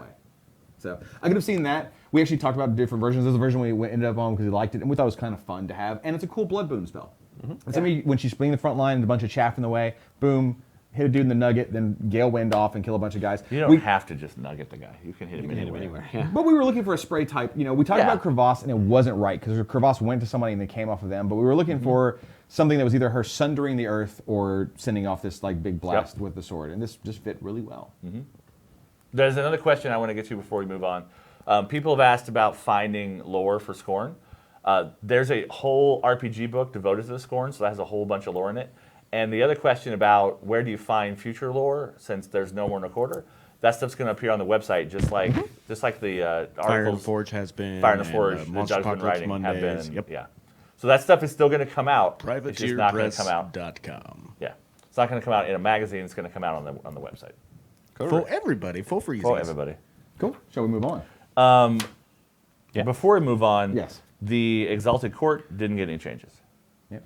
So I could have seen that. We actually talked about different versions. There's a version we ended up on because we liked it, and we thought it was kind of fun to have. And it's a cool blood boon spell. And somebody, when she's spinning the front line and a bunch of chaff in the way, boom, hit a dude in the nugget, then gale wind off and kill a bunch of guys. You don't have to just nugget the guy. You can hit him anywhere. Yeah. But we were looking for a spray type. We talked about Crevasse, and it wasn't right because Crevasse went to somebody and they came off of them. But we were looking for something that was either her sundering the earth or sending off this like big blast with the sword, and this just fit really well. There's another question I want to get to before we move on. People have asked about finding lore for Scorn. There's a whole RPG book devoted to the Scorn, so that has a whole bunch of lore in it. And the other question about where do you find future lore, since there's no more in a quarter, that stuff's going to appear on the website, just like the articles. Fire and Forge has been. Fire and Forge, the Monster Judgment Apocalypse Writing Mondays. have been. Yep. Yeah. So that stuff is still going to come out. It's just not going to come out. Privateerpress.com. Yeah. It's not going to come out in a magazine. It's going to come out on the website. For everybody, for free. For everybody. Cool. Shall we move on? Before we move on, Yes. the Exalted Court didn't get any changes. Yep.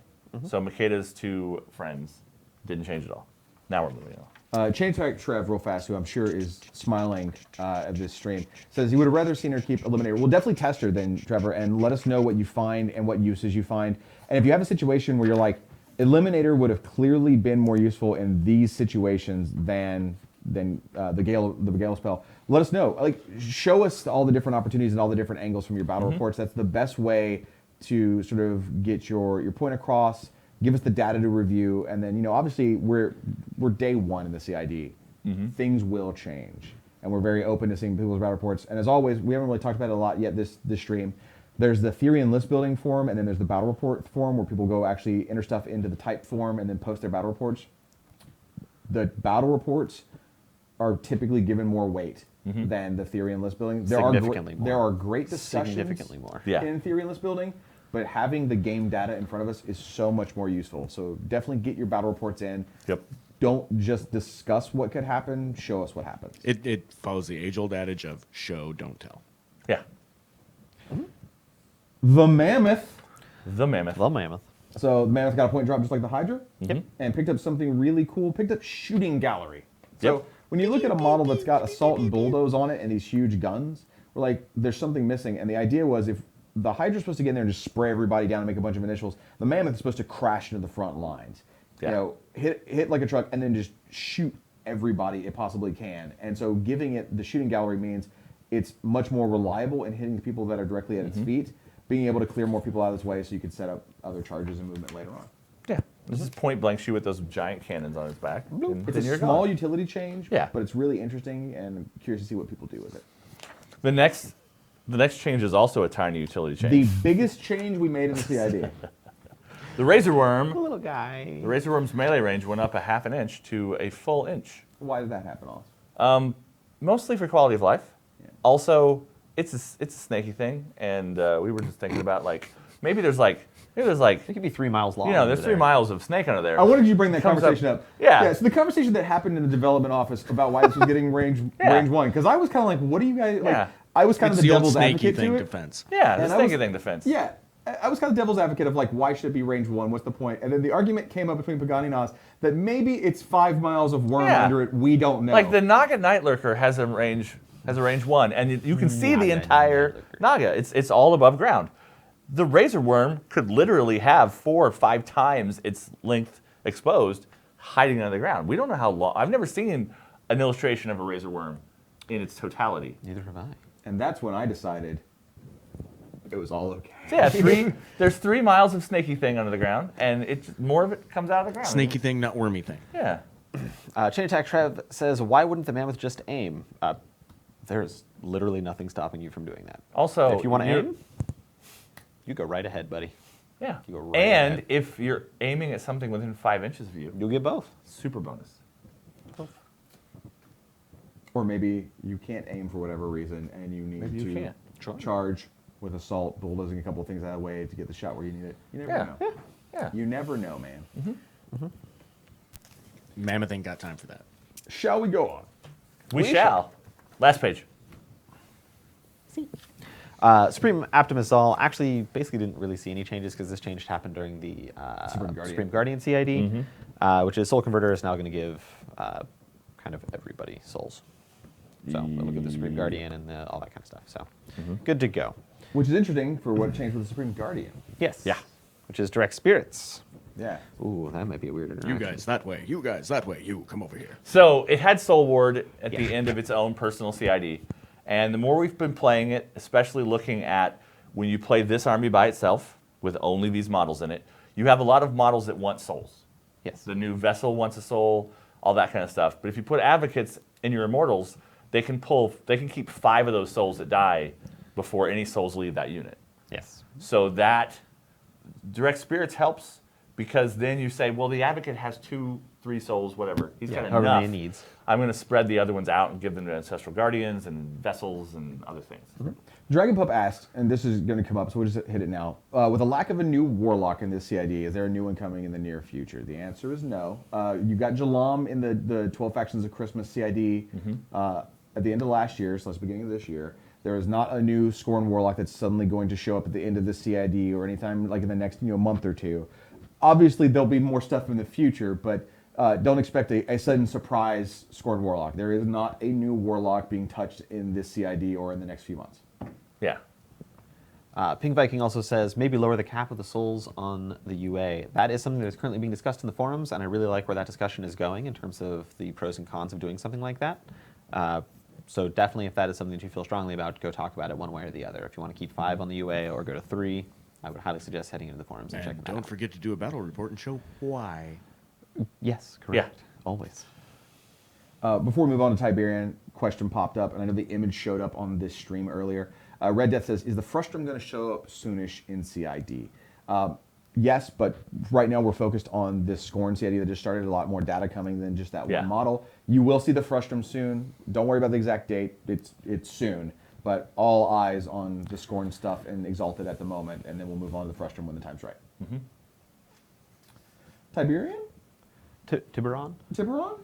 So Makeda's two friends didn't change at all. Now we're moving on. Chain Tech Trev, real fast, who I'm sure is smiling at this stream, says he would have rather seen her keep Eliminator. We'll definitely test her then, Trevor, and let us know what you find and what uses you find. And if you have a situation where you're like, Eliminator would have clearly been more useful in these situations than the Gale spell, let us know. Like, show us all the different opportunities and all the different angles from your battle reports. That's the best way to sort of get your point across. Give us the data to review, and then obviously we're day one in the CID. Things will change, and we're very open to seeing people's battle reports. And as always, we haven't really talked about it a lot yet this stream. There's the theory and list building form, and then there's the battle report form where people go actually enter stuff into the type form and then post their battle reports. The battle reports are typically given more weight than the theory and list building. Significantly more. There are great discussions Significantly more. Yeah. in theory and list building, but having the game data in front of us is so much more useful. So definitely get your battle reports in. Yep. Don't just discuss what could happen, show us what happens. It follows the age-old adage of show, don't tell. Yeah. The Mammoth. The Mammoth. The Mammoth. So the Mammoth got a point drop just like the Hydra. Yep. And picked up something really cool. Picked up Shooting Gallery. So Yep. when you look at a model that's got Assault and Bulldoze on it and these huge guns, we're like, there's something missing. And the idea was if the Hydra's supposed to get in there and just spray everybody down and make a bunch of initials, the Mammoth is supposed to crash into the front lines. Yeah. Hit like a truck and then just shoot everybody it possibly can. And so giving it the Shooting Gallery means it's much more reliable in hitting the people that are directly at its feet, being able to clear more people out of its way so you can set up other charges and movement later on. Yeah. This is point blank shoot with those giant cannons on his back. And It's then a you're small gone. utility change, Yeah. but it's really interesting, and I'm curious to see what people do with it. The next change is also a tiny utility change. The biggest change we made in the CID. The Razor Worm, Little guy. the Razor Worm's melee range went up a half an inch to a full inch. Why did that happen, Oz? Mostly for quality of life. Yeah. Also, it's a snaky thing, and we were just thinking about maybe there's like It could be 3 miles long. there's 3 miles of snake under there. I wanted you to bring that Comes up- conversation up. Yeah. So the conversation that happened in the development office about why this was getting range one, because I was kind of like, what do you guys like? Yeah. I was kind It's of the the old devil's snaky advocate thing to it. defense. Yeah, the And I snaky was- thing defense. Yeah. I was kind of devil's advocate of like, why should it be range one? What's the point? And then the argument came up between Pagani and Oz that maybe it's 5 miles of worm Yeah. under it. We don't know. Like the Naga Night Lurker has a range 1, and you can see the Naga entire Night Lurker. Naga. It's all above ground. The Razor Worm could literally have 4 or 5 times its length exposed, hiding under the ground. We don't know how long. I've never seen an illustration of a Razor Worm in its totality. Neither have I. And that's when I decided it was all okay. So yeah, there's 3 miles of snaky thing under the ground, and more of it comes out of the ground. Snaky thing, not wormy thing. Yeah. Chain Attack Trev says, why wouldn't the Mammoth just aim? There's literally nothing stopping you from doing that. Also, If you want to you're- aim, you go right ahead, buddy. Yeah. You go right And ahead. if you're aiming at something within 5 inches of you, You'll get both. super bonus. Or maybe you can't aim for whatever reason, and you need Maybe you to can't. charge with assault, bulldozing a couple of things out of the way to get the shot where you need it. You never Yeah. know. Yeah. You never know, man. Mammoth ain't got time for that. Shall we go on? We shall. Last page. Supreme Optimus-Zal actually basically didn't really see any changes because this change happened during the Supreme Guardian. Guardian CID, which is Soul Converter is now going to give kind of everybody souls. So we'll look at the Supreme Guardian and all that kind of stuff. So good to go. Which is interesting for what changed with the Supreme Guardian. Yes. Yeah. Which is Direct Spirits. Yeah. Ooh, that might be a weird interaction. You guys that way. You guys that way. You come over here. So it had Soul Ward at Yeah. the end of its own personal CID. And the more we've been playing it, especially looking at when you play this army by itself with only these models in it, you have a lot of models that want souls. Yes. The new vessel wants a soul, all that kind of stuff. But if you put advocates in your immortals, they can keep 5 of those souls that die before any souls leave that unit. Yes. So that direct spirits helps, because then you say, well, the advocate has 2, 3 souls, whatever. He's got however enough. many he needs. I'm going to spread the other ones out and give them to ancestral guardians and vessels and other things. Dragon Pup asked, and this is going to come up, so we'll just hit it now. With a lack of a new warlock in this CID, is there a new one coming in the near future? The answer is no. You got Jalam in the 12 Factions of Christmas CID at the end of last year, so that's the beginning of this year. There is not a new Scorn warlock that's suddenly going to show up at the end of the CID or anytime like in the next month or two. Obviously, there'll be more stuff in the future, but don't expect a sudden surprise Scorn warlock. There is not a new warlock being touched in this CID or in the next few months. Yeah. Pink Viking also says, maybe lower the cap of the souls on the UA. That is something that is currently being discussed in the forums, and I really like where that discussion is going in terms of the pros and cons of doing something like that. So definitely, if that is something that you feel strongly about, go talk about it one way or the other. If you want to keep 5 on the UA or go to 3, I would highly suggest heading into the forums and checking And that out. don't forget to do a battle report and show why. Yes, correct. Always. Before we move on to Tiberian, question popped up, and I know the image showed up on this stream earlier. Red Death says, is the Frustrum going to show up soonish in CID? Yes, but right now we're focused on this Scorn CID that just started. A lot more data coming than just that one model. You will see the Frustrum soon. Don't worry about the exact date. It's soon. But all eyes on the Scorn stuff and Exalted at the moment, and then we'll move on to the Frustrum when the time's right. Tiberian? Tiburon? Tiburon?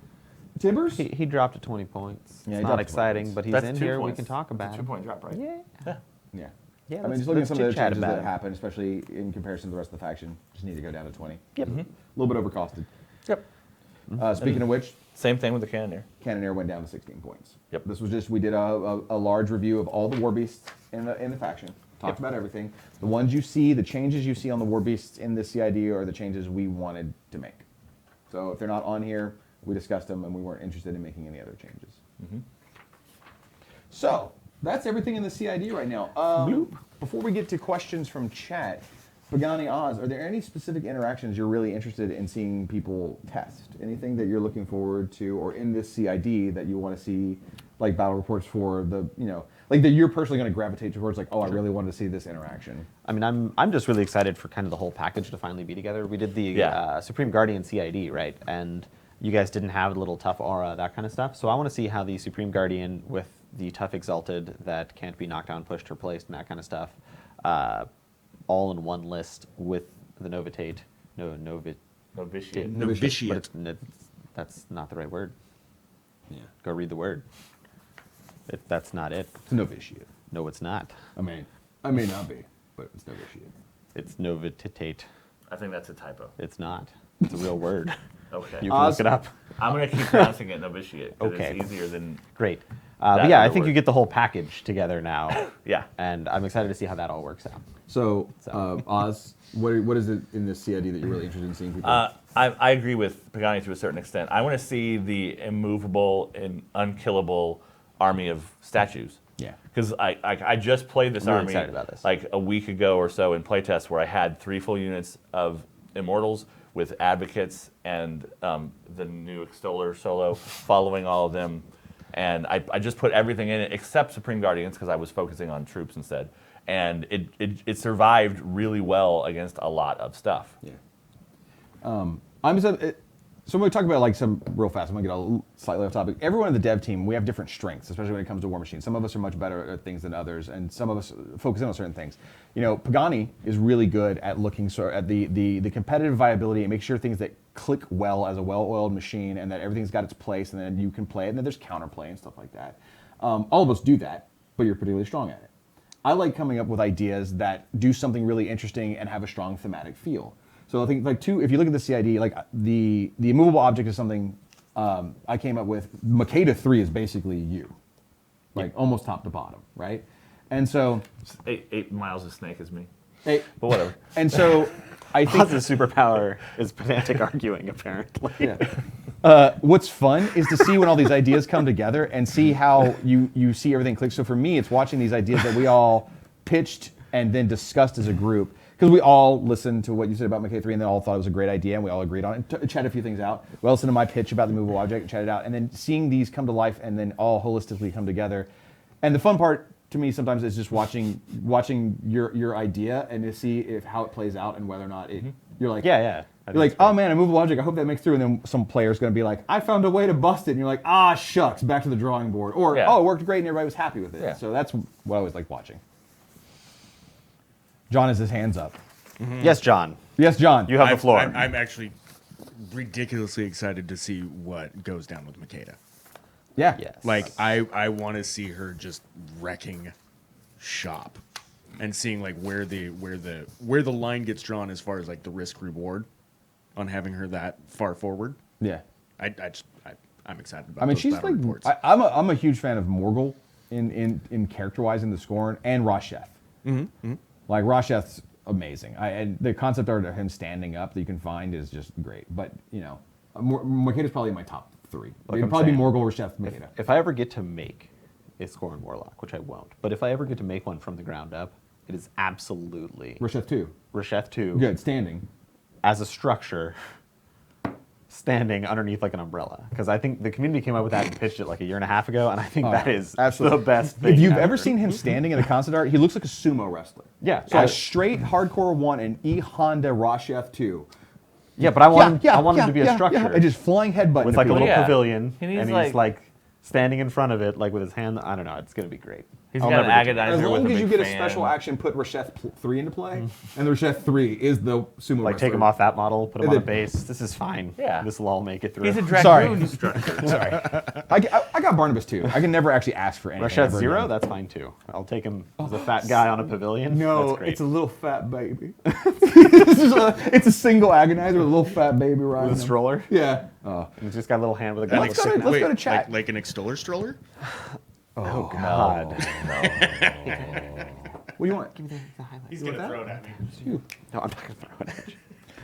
Tibbers? He dropped to 20 points. Yeah, he It's not dropped 20 exciting, points. but he's That's in 2 here. We points. can talk about It's a it. 2-point drop, right? Yeah. Yeah. Yeah. Yeah, I mean, just looking at some of the chit-chat changes about that it. happened, especially in comparison to the rest of the faction, just need to go down to 20. Yep. A little bit overcosted. Yep. Speaking of which, Same thing with the Cannoneer. Cannoneer went down to 16 points. Yep. This was just, we did a large review of all the war beasts in the faction. Talked about everything. The ones you see, the changes you see on the war beasts in the CID are the changes we wanted to make. So if they're not on here, we discussed them and we weren't interested in making any other changes. So that's everything in the CID right now. Before we get to questions from chat, Pagani Oz, are there any specific interactions you're really interested in seeing people test? Anything that you're looking forward to, or in this CID that you want to see, like battle reports for the, like that you're personally going to gravitate towards, like, oh, I really wanted to see this interaction. I mean, I'm just really excited for kind of the whole package to finally be together. We did the Supreme Guardian CID, right? And you guys didn't have the little tough aura, that kind of stuff. So I want to see how the Supreme Guardian with the tough Exalted that can't be knocked down, pushed, or placed, and that kind of stuff, all in one list with the Novitate. Novitiate. But that's not the right word. Yeah. Go read the word. That's not it. It's a novitiate. No, it's not. I may not be, but it's novitiate. It's Novitate. I think that's a typo. It's not. It's a real word. Okay. You can look it up. I'm going to keep pronouncing it novitiate because Okay. it's easier than... Great. That But yeah, I other think word. you get the whole package together now. Yeah. And I'm excited to see how that all works out. So, Oz, what is it in this CID that you're really interested in seeing people? I agree with Pagani to a certain extent. I want to see the immovable and unkillable army of statues. Yeah. Because I just played this I'm really army excited about this. like a week ago or so in playtest where I had 3 full units of immortals with advocates and the new extoller solo following all of them. And I just put everything in it except Supreme Guardians because I was focusing on troops instead. And it survived really well against a lot of stuff. Yeah. So when we talk about like some real fast, I'm gonna get slightly off topic. Everyone in the dev team, we have different strengths, especially when it comes to War Machine. Some of us are much better at things than others, and some of us focus in on certain things. Pagani is really good at looking at the competitive viability and make sure things that click well as a well-oiled machine, and that everything's got its place, and then you can play it, and then there's counterplay and stuff like that. All of us do that, but you're particularly strong at it. I like coming up with ideas that do something really interesting and have a strong thematic feel. So I think if you look at the CID, like the immovable object is something I came up with. Makeda 3 is basically you, like almost top to bottom, right? And so 8 miles of snake is me. Hey, But whatever. and so I think Oz's superpower is pedantic arguing, apparently. what's fun is to see when all these ideas come together and see how you see everything click. So for me, it's watching these ideas that we all pitched and then discussed as a group because we all listened to what you said about Makeda 3 and they all thought it was a great idea and we all agreed on it. Chatted a few things out. We all listened to my pitch about the movable object and chatted it out. And then seeing these come to life and then all holistically come together. And the fun part to me sometimes is just watching your idea and to see how it plays out and whether or not you're like, Yeah. You're like, oh man, a movable object, I hope that makes through. And then some player's going to be like, I found a way to bust it. And you're like, ah, shucks, back to the drawing board. Or, oh, it worked great and everybody was happy with it. Yeah. So that's what I always like watching. John has his hands up. Yes, John. Yes, John. You have the floor. I'm actually ridiculously excited to see what goes down with Makeda. Yeah. Yes. Like I want to see her just wrecking shop and seeing like where the line gets drawn as far as like the risk reward on having her that far forward. Yeah. I'm excited about. I mean, those she's battle like, reports. I'm a huge fan of Morgul in characterizing the Scorn and Rosheth. Like Rosheth's amazing. And the concept art of him standing up that you can find is just great. But you know, Makeda's probably in my top 3. Like It'd I'm probably be saying, Morgul, Rosheth, Makeda. If I ever get to make a Scorn Warlock, which I won't, but if I ever get to make one from the ground up, it is absolutely Rosheth 2. Rasheth 2 Good, standing. as a structure standing underneath like an umbrella. Because I think the community came up with that and pitched it like a year and a half ago, and I think that is absolutely the best thing If you've ever. ever seen him standing in the concept art, he looks like a sumo wrestler. Yeah. So a straight hardcore 1 and E Honda Rosheth 2. Yeah, but I want him to be a structure. And just flying headbutt with like a little Yeah. pavilion, He needs, and he's like standing in front of it, like with his hand. I don't know. It's gonna be great. He's I'll got an never get to As agonizer with long a as you big get a fan. special action, put Rosheth 3 into play, and the Rosheth 3 is the sumo like wrestler. take him off that model, put him And on a then- base. This is fine. Yeah. This will all make it through. He's a Sorry. dragoon structure. Sorry. I got Barnabas too. I can never actually ask for anything. Rasheth ever 0, again. that's fine too. I'll take him as a fat guy on a pavilion. No, that's great. it's a little fat baby. it's a single agonizer with a little fat baby riding with a him. stroller. Yeah. Oh. He's just got a little hand with a gun. Let's go to chat. Like an extoller stroller. Oh God. What do you want? He's gonna throw it at me. No, I'm not gonna throw it at you.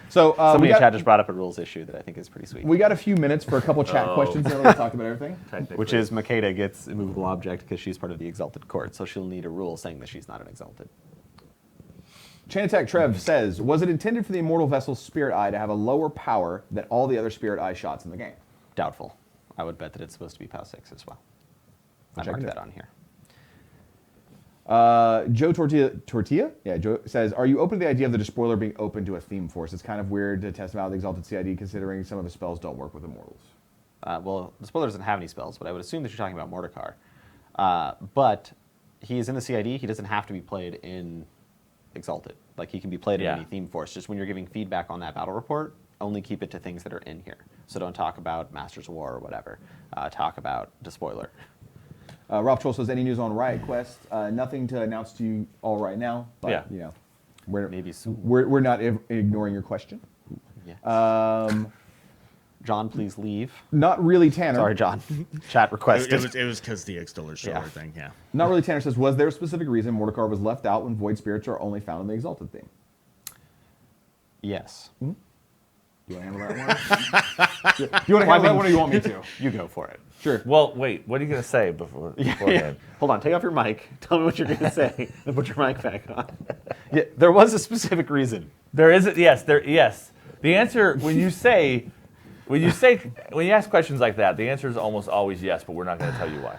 So Somebody in chat just brought up a rules issue that I think is pretty sweet. we got a few minutes for a couple chat questions. Now that we've talked about everything. Technically. Which is Makeda gets a movable object because she's part of the Exalted Court, so she'll need a rule saying that she's not an Exalted. Chain Attack Trev says, was it intended for the Immortal Vessel's Spirit Eye to have a lower power than all the other Spirit Eye shots in the game? Doubtful. I would bet that it's supposed to be POW 6 as well. I check marked it. that on here. Joe Tortilla? Yeah, Joe says, are you open to the idea of the Despoiler being open to a theme force? It's kind of weird to test him out with Exalted CID considering some of his spells don't work with Immortals. Well, the spoiler doesn't have any spells, but I would assume that you're talking about Mordekar. But he is in the CID. He doesn't have to be played in Exalted. Like, he can be played in any theme force. Just when you're giving feedback on that battle report, only keep it to things that are in here. So don't talk about Masters of War or whatever. Talk about Despoiler. Ralph Troll says, any news on Riot Quest? Nothing to announce to you all right now, but you know, Maybe soon. we're not ignoring your question. Yeah. John, please leave. Not really, Tanner. Sorry, John. Chat requested. It was because the extoller stroller Yeah. thing. Yeah. Not really, Tanner says, was there a specific reason Mordekar was left out when Void Spirits are only found in the Exalted theme? Yes. You want to handle that one? You want to handle that one or you want me to? You go for it. Sure. Well, wait. What are you gonna say beforehand? Hold on. Take off your mic. Tell me what you're going to say. Then put your mic back on. Yeah, there was a specific reason. There is yes. The answer when you ask questions like that, the answer is almost always yes, but we're not going to tell you why.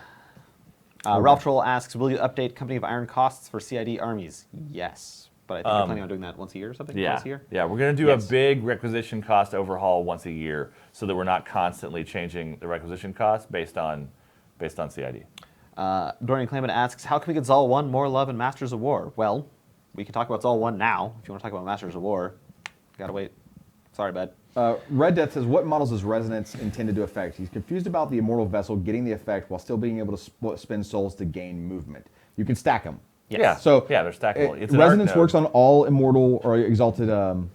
Ralph Troll asks, will you update Company of Iron costs for CID armies? Yes. But I think you're planning on doing that once a year or something? Yeah, Once a year? yeah, we're going to do Yes. a big requisition cost overhaul once a year, so that we're not constantly changing the requisition cost based on CID. Dorian Clayman asks, how can we get Zal 1 more love in Masters of War? Well, we can talk about Zal 1 now. If you want to talk about Masters of War, gotta wait. Sorry, bud. Red Death says, what models is Resonance intended to affect? He's confused about the Immortal Vessel getting the effect while still being able to spend souls to gain movement. You can stack them. Yes. Yeah, So yeah, they're stackable. It's an art Resonance node. works on all Immortal or Exalted, all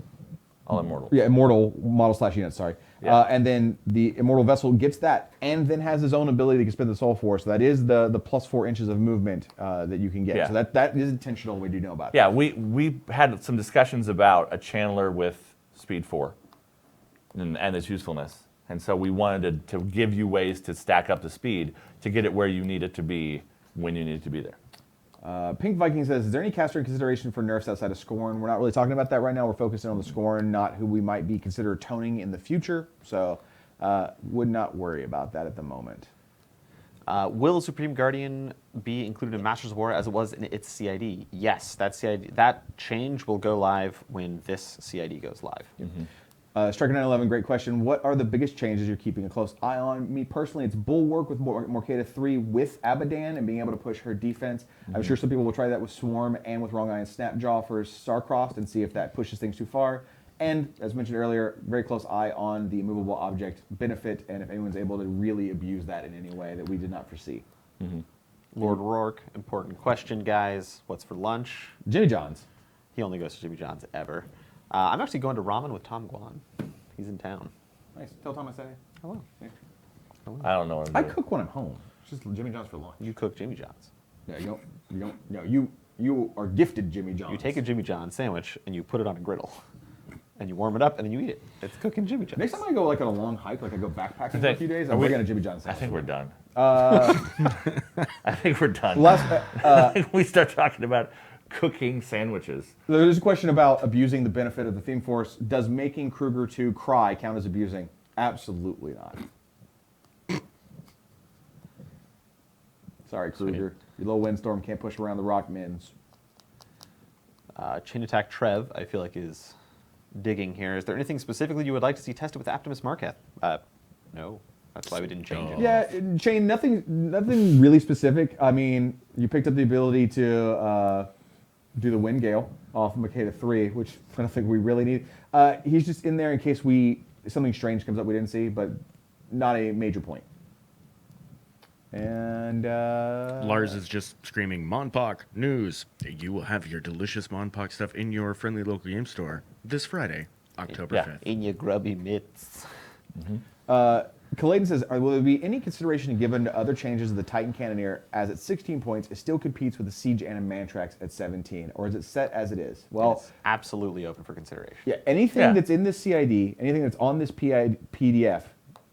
immortal. Immortal model / units, sorry. Yeah. And then the Immortal Vessel gets that and then has his own ability to spend the soul for. So that is the +4 inches of movement that you can get. Yeah. So that is intentional. We do know about. Yeah, we had some discussions about a channeler with speed 4 and its usefulness. And so we wanted to give you ways to stack up the speed to get it where you need it to be when you need it to be there. Pink Viking says, is there any caster in consideration for nerfs outside of Scorn? We're not really talking about that right now. We're focusing on the Scorn, not who we might be considered toning in the future. So would not worry about that at the moment. Will Supreme Guardian be included in Masters of War as it was in its CID? Yes, that change will go live when this CID goes live. Striker 911, great question. What are the biggest changes you're keeping a close eye on? Me personally, it's Bulwark with Morkata 3 with Abadan and being able to push her defense. I'm sure some people will try that with Swarm and with Wrong Eye and Snapjaw for Starcrossed and see if that pushes things too far. And, as mentioned earlier, very close eye on the immovable object benefit and if anyone's able to really abuse that in any way that we did not foresee. Lord Rourke, important question, guys. What's for lunch? Jimmy John's. He only goes to Jimmy John's ever. I'm actually going to ramen with Tom Guan. He's in town. Nice. Tell Tom I said it. Hello. I don't know what I'm I doing. cook when I'm home. It's just Jimmy John's for lunch. You cook Jimmy John's. Yeah, you don't. No, you are gifted Jimmy John's. You take a Jimmy John's sandwich and you put it on a griddle. And you warm it up and then you eat it. It's cooking Jimmy John's. Next time I go like on a long hike, like I go backpacking for a think- few days, are I'm we- bringing a Jimmy John's I sandwich. think we're done. I think we're done. Last, we start talking about cooking sandwiches. there's a question about abusing the benefit of the theme force. Does making Kruger 2 cry count as abusing? Absolutely not. Sorry, Kruger. Your little windstorm can't push around the rock mins. Chain Attack Trev, I feel like, is digging here. Is there anything specifically you would like to see tested with Optimus Marketh? No. That's why we didn't change it. Yeah, Shane, nothing really specific. I mean, you picked up the ability to do the Wind Gale off of Makeda 3, which I don't think we really need. He's just in there in case something strange comes up we didn't see, but not a major point. And Lars is just screaming, Monpok news. You will have your delicious Monpok stuff in your friendly local game store this Friday, October Yeah. 5th. In your grubby mitts. Kaladen says, will there be any consideration given to other changes of the Titan Cannoneer as at 16 points, it still competes with the Siege and Mantrax at 17? Or is it set as it is? Well, It's absolutely open for consideration. yeah, anything Yeah. that's in this CID, anything that's on this PDF,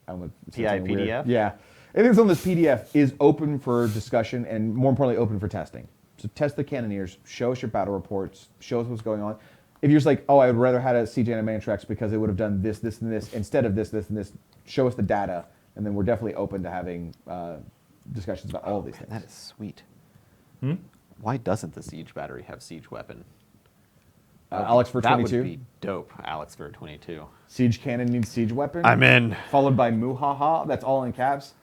PDF? Yeah. Anything that's on this PDF is open for discussion and, more importantly, open for testing. So test the Cannoneers, show us your battle reports, show us what's going on. If you're just like, oh, I would rather had a Siege and a Mantrax because it would have done this, this, and this instead of this, this, and this, show us the data, and then we're definitely open to having discussions about all of these things. That is sweet. Why doesn't the Siege battery have Siege weapon? Alex for That 22. would be dope, Alex for 22. Siege cannon needs siege weapon. I'm in. Followed by Muhaha. That's all in caps.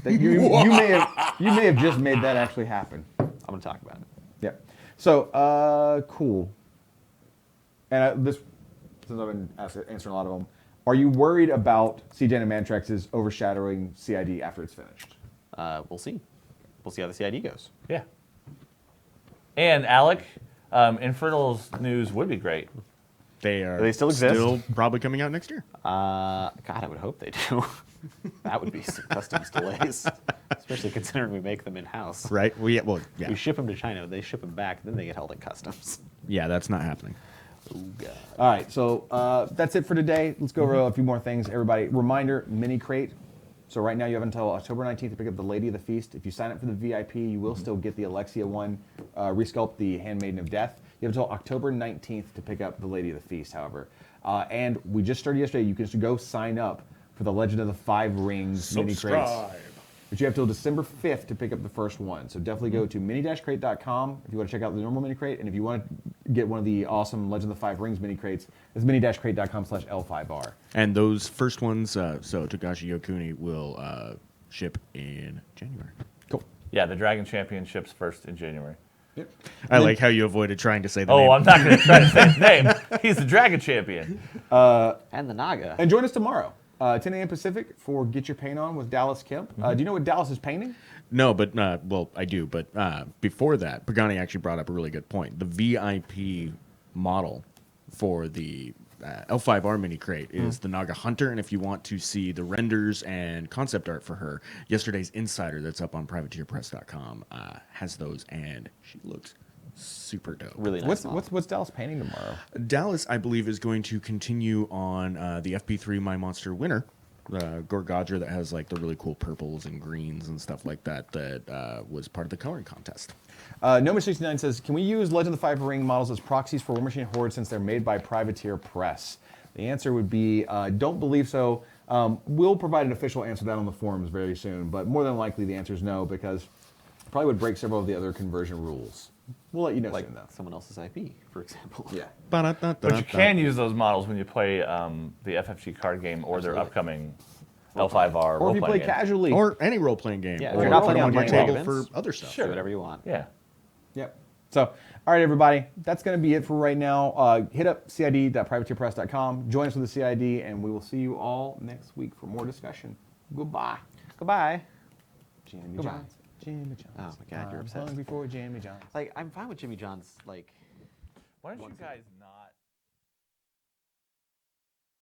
That you may have just made that actually happen. I'm going to talk about it. Yeah. So cool. And since I've been answering a lot of them, are you worried about Siege and Mantrax's overshadowing CID after it's finished? We'll see. We'll see how the CID goes. Yeah. And Alec, Infernal's news would be great. They are Do they still exist? Still probably coming out next year. God, I would hope they do. That would be some customs delays, especially considering we make them in-house. Right? Yeah. We ship them to China, they ship them back, then they get held in customs. Yeah, that's not happening. Oh, God. All right, so that's it for today. Let's go over a few more things. Everybody, reminder, mini crate. So right now you have until October 19th to pick up the Lady of the Feast. If you sign up for the VIP, you will still get the Alexia one, resculpt the Handmaiden of Death. You have until October 19th to pick up the Lady of the Feast, however. And we just started yesterday. You can just go sign up for the Legend of the Five Rings mini crates. But you have till December 5th to pick up the first one. So definitely go to mini-crate.com if you want to check out the normal mini crate. And if you want to get one of the awesome Legend of the Five Rings mini crates, it's mini-crate.com/L5R. And those first ones, so Togashi Yokuni will ship in January. Cool. Yeah, the Dragon Championships first in January. Yep. I like how you avoided trying to say the Oh, name. I'm not going to try to say his name. He's the Dragon Champion. And the Naga. And join us tomorrow, 10 a.m. Pacific, for Get Your Paint On with Dallas Kemp. Do you know what Dallas is painting? No, but, well, I do. But before that, Pagani actually brought up a really good point. The VIP model for the L5R mini crate is the Naga Hunter. And if you want to see the renders and concept art for her, yesterday's Insider that's up on privateerpress.com has those. And she looks super dope. Really nice. What's Dallas painting tomorrow? Dallas, I believe, is going to continue on the FP3 My Monster winner Gorgadra that has like the really cool purples and greens and stuff like that. That was part of the coloring contest. Nomad69 says, can we use Legend of the Five Ring models as proxies for War Machine Horde since they're made by Privateer Press? The answer would be, don't believe so. We'll provide an official answer to that on the forums very soon, but more than likely the answer is no, because it probably would break several of the other conversion rules. We'll let you know Like soon, though. someone else's IP, for example. Yeah. But you can use those models when you play the FFG card game or their upcoming L5R Or if you role-playing play game. casually. Or any role playing game. Yeah, if or you're not put playing them on on your playing table events, for other stuff. Do whatever you want. Yeah. Yep. So, all right, everybody, that's going to be it for right now. Hit up cid.privateerpress.com, join us with the CID, and we will see you all next week for more discussion. Goodbye. Goodbye. Jimmy Goodbye. Johns. Jimmy Johns. Oh my God, you're I'm obsessed. hungry for Jimmy Johns. Like, I'm fine with Jimmy John's, like... Why don't you guys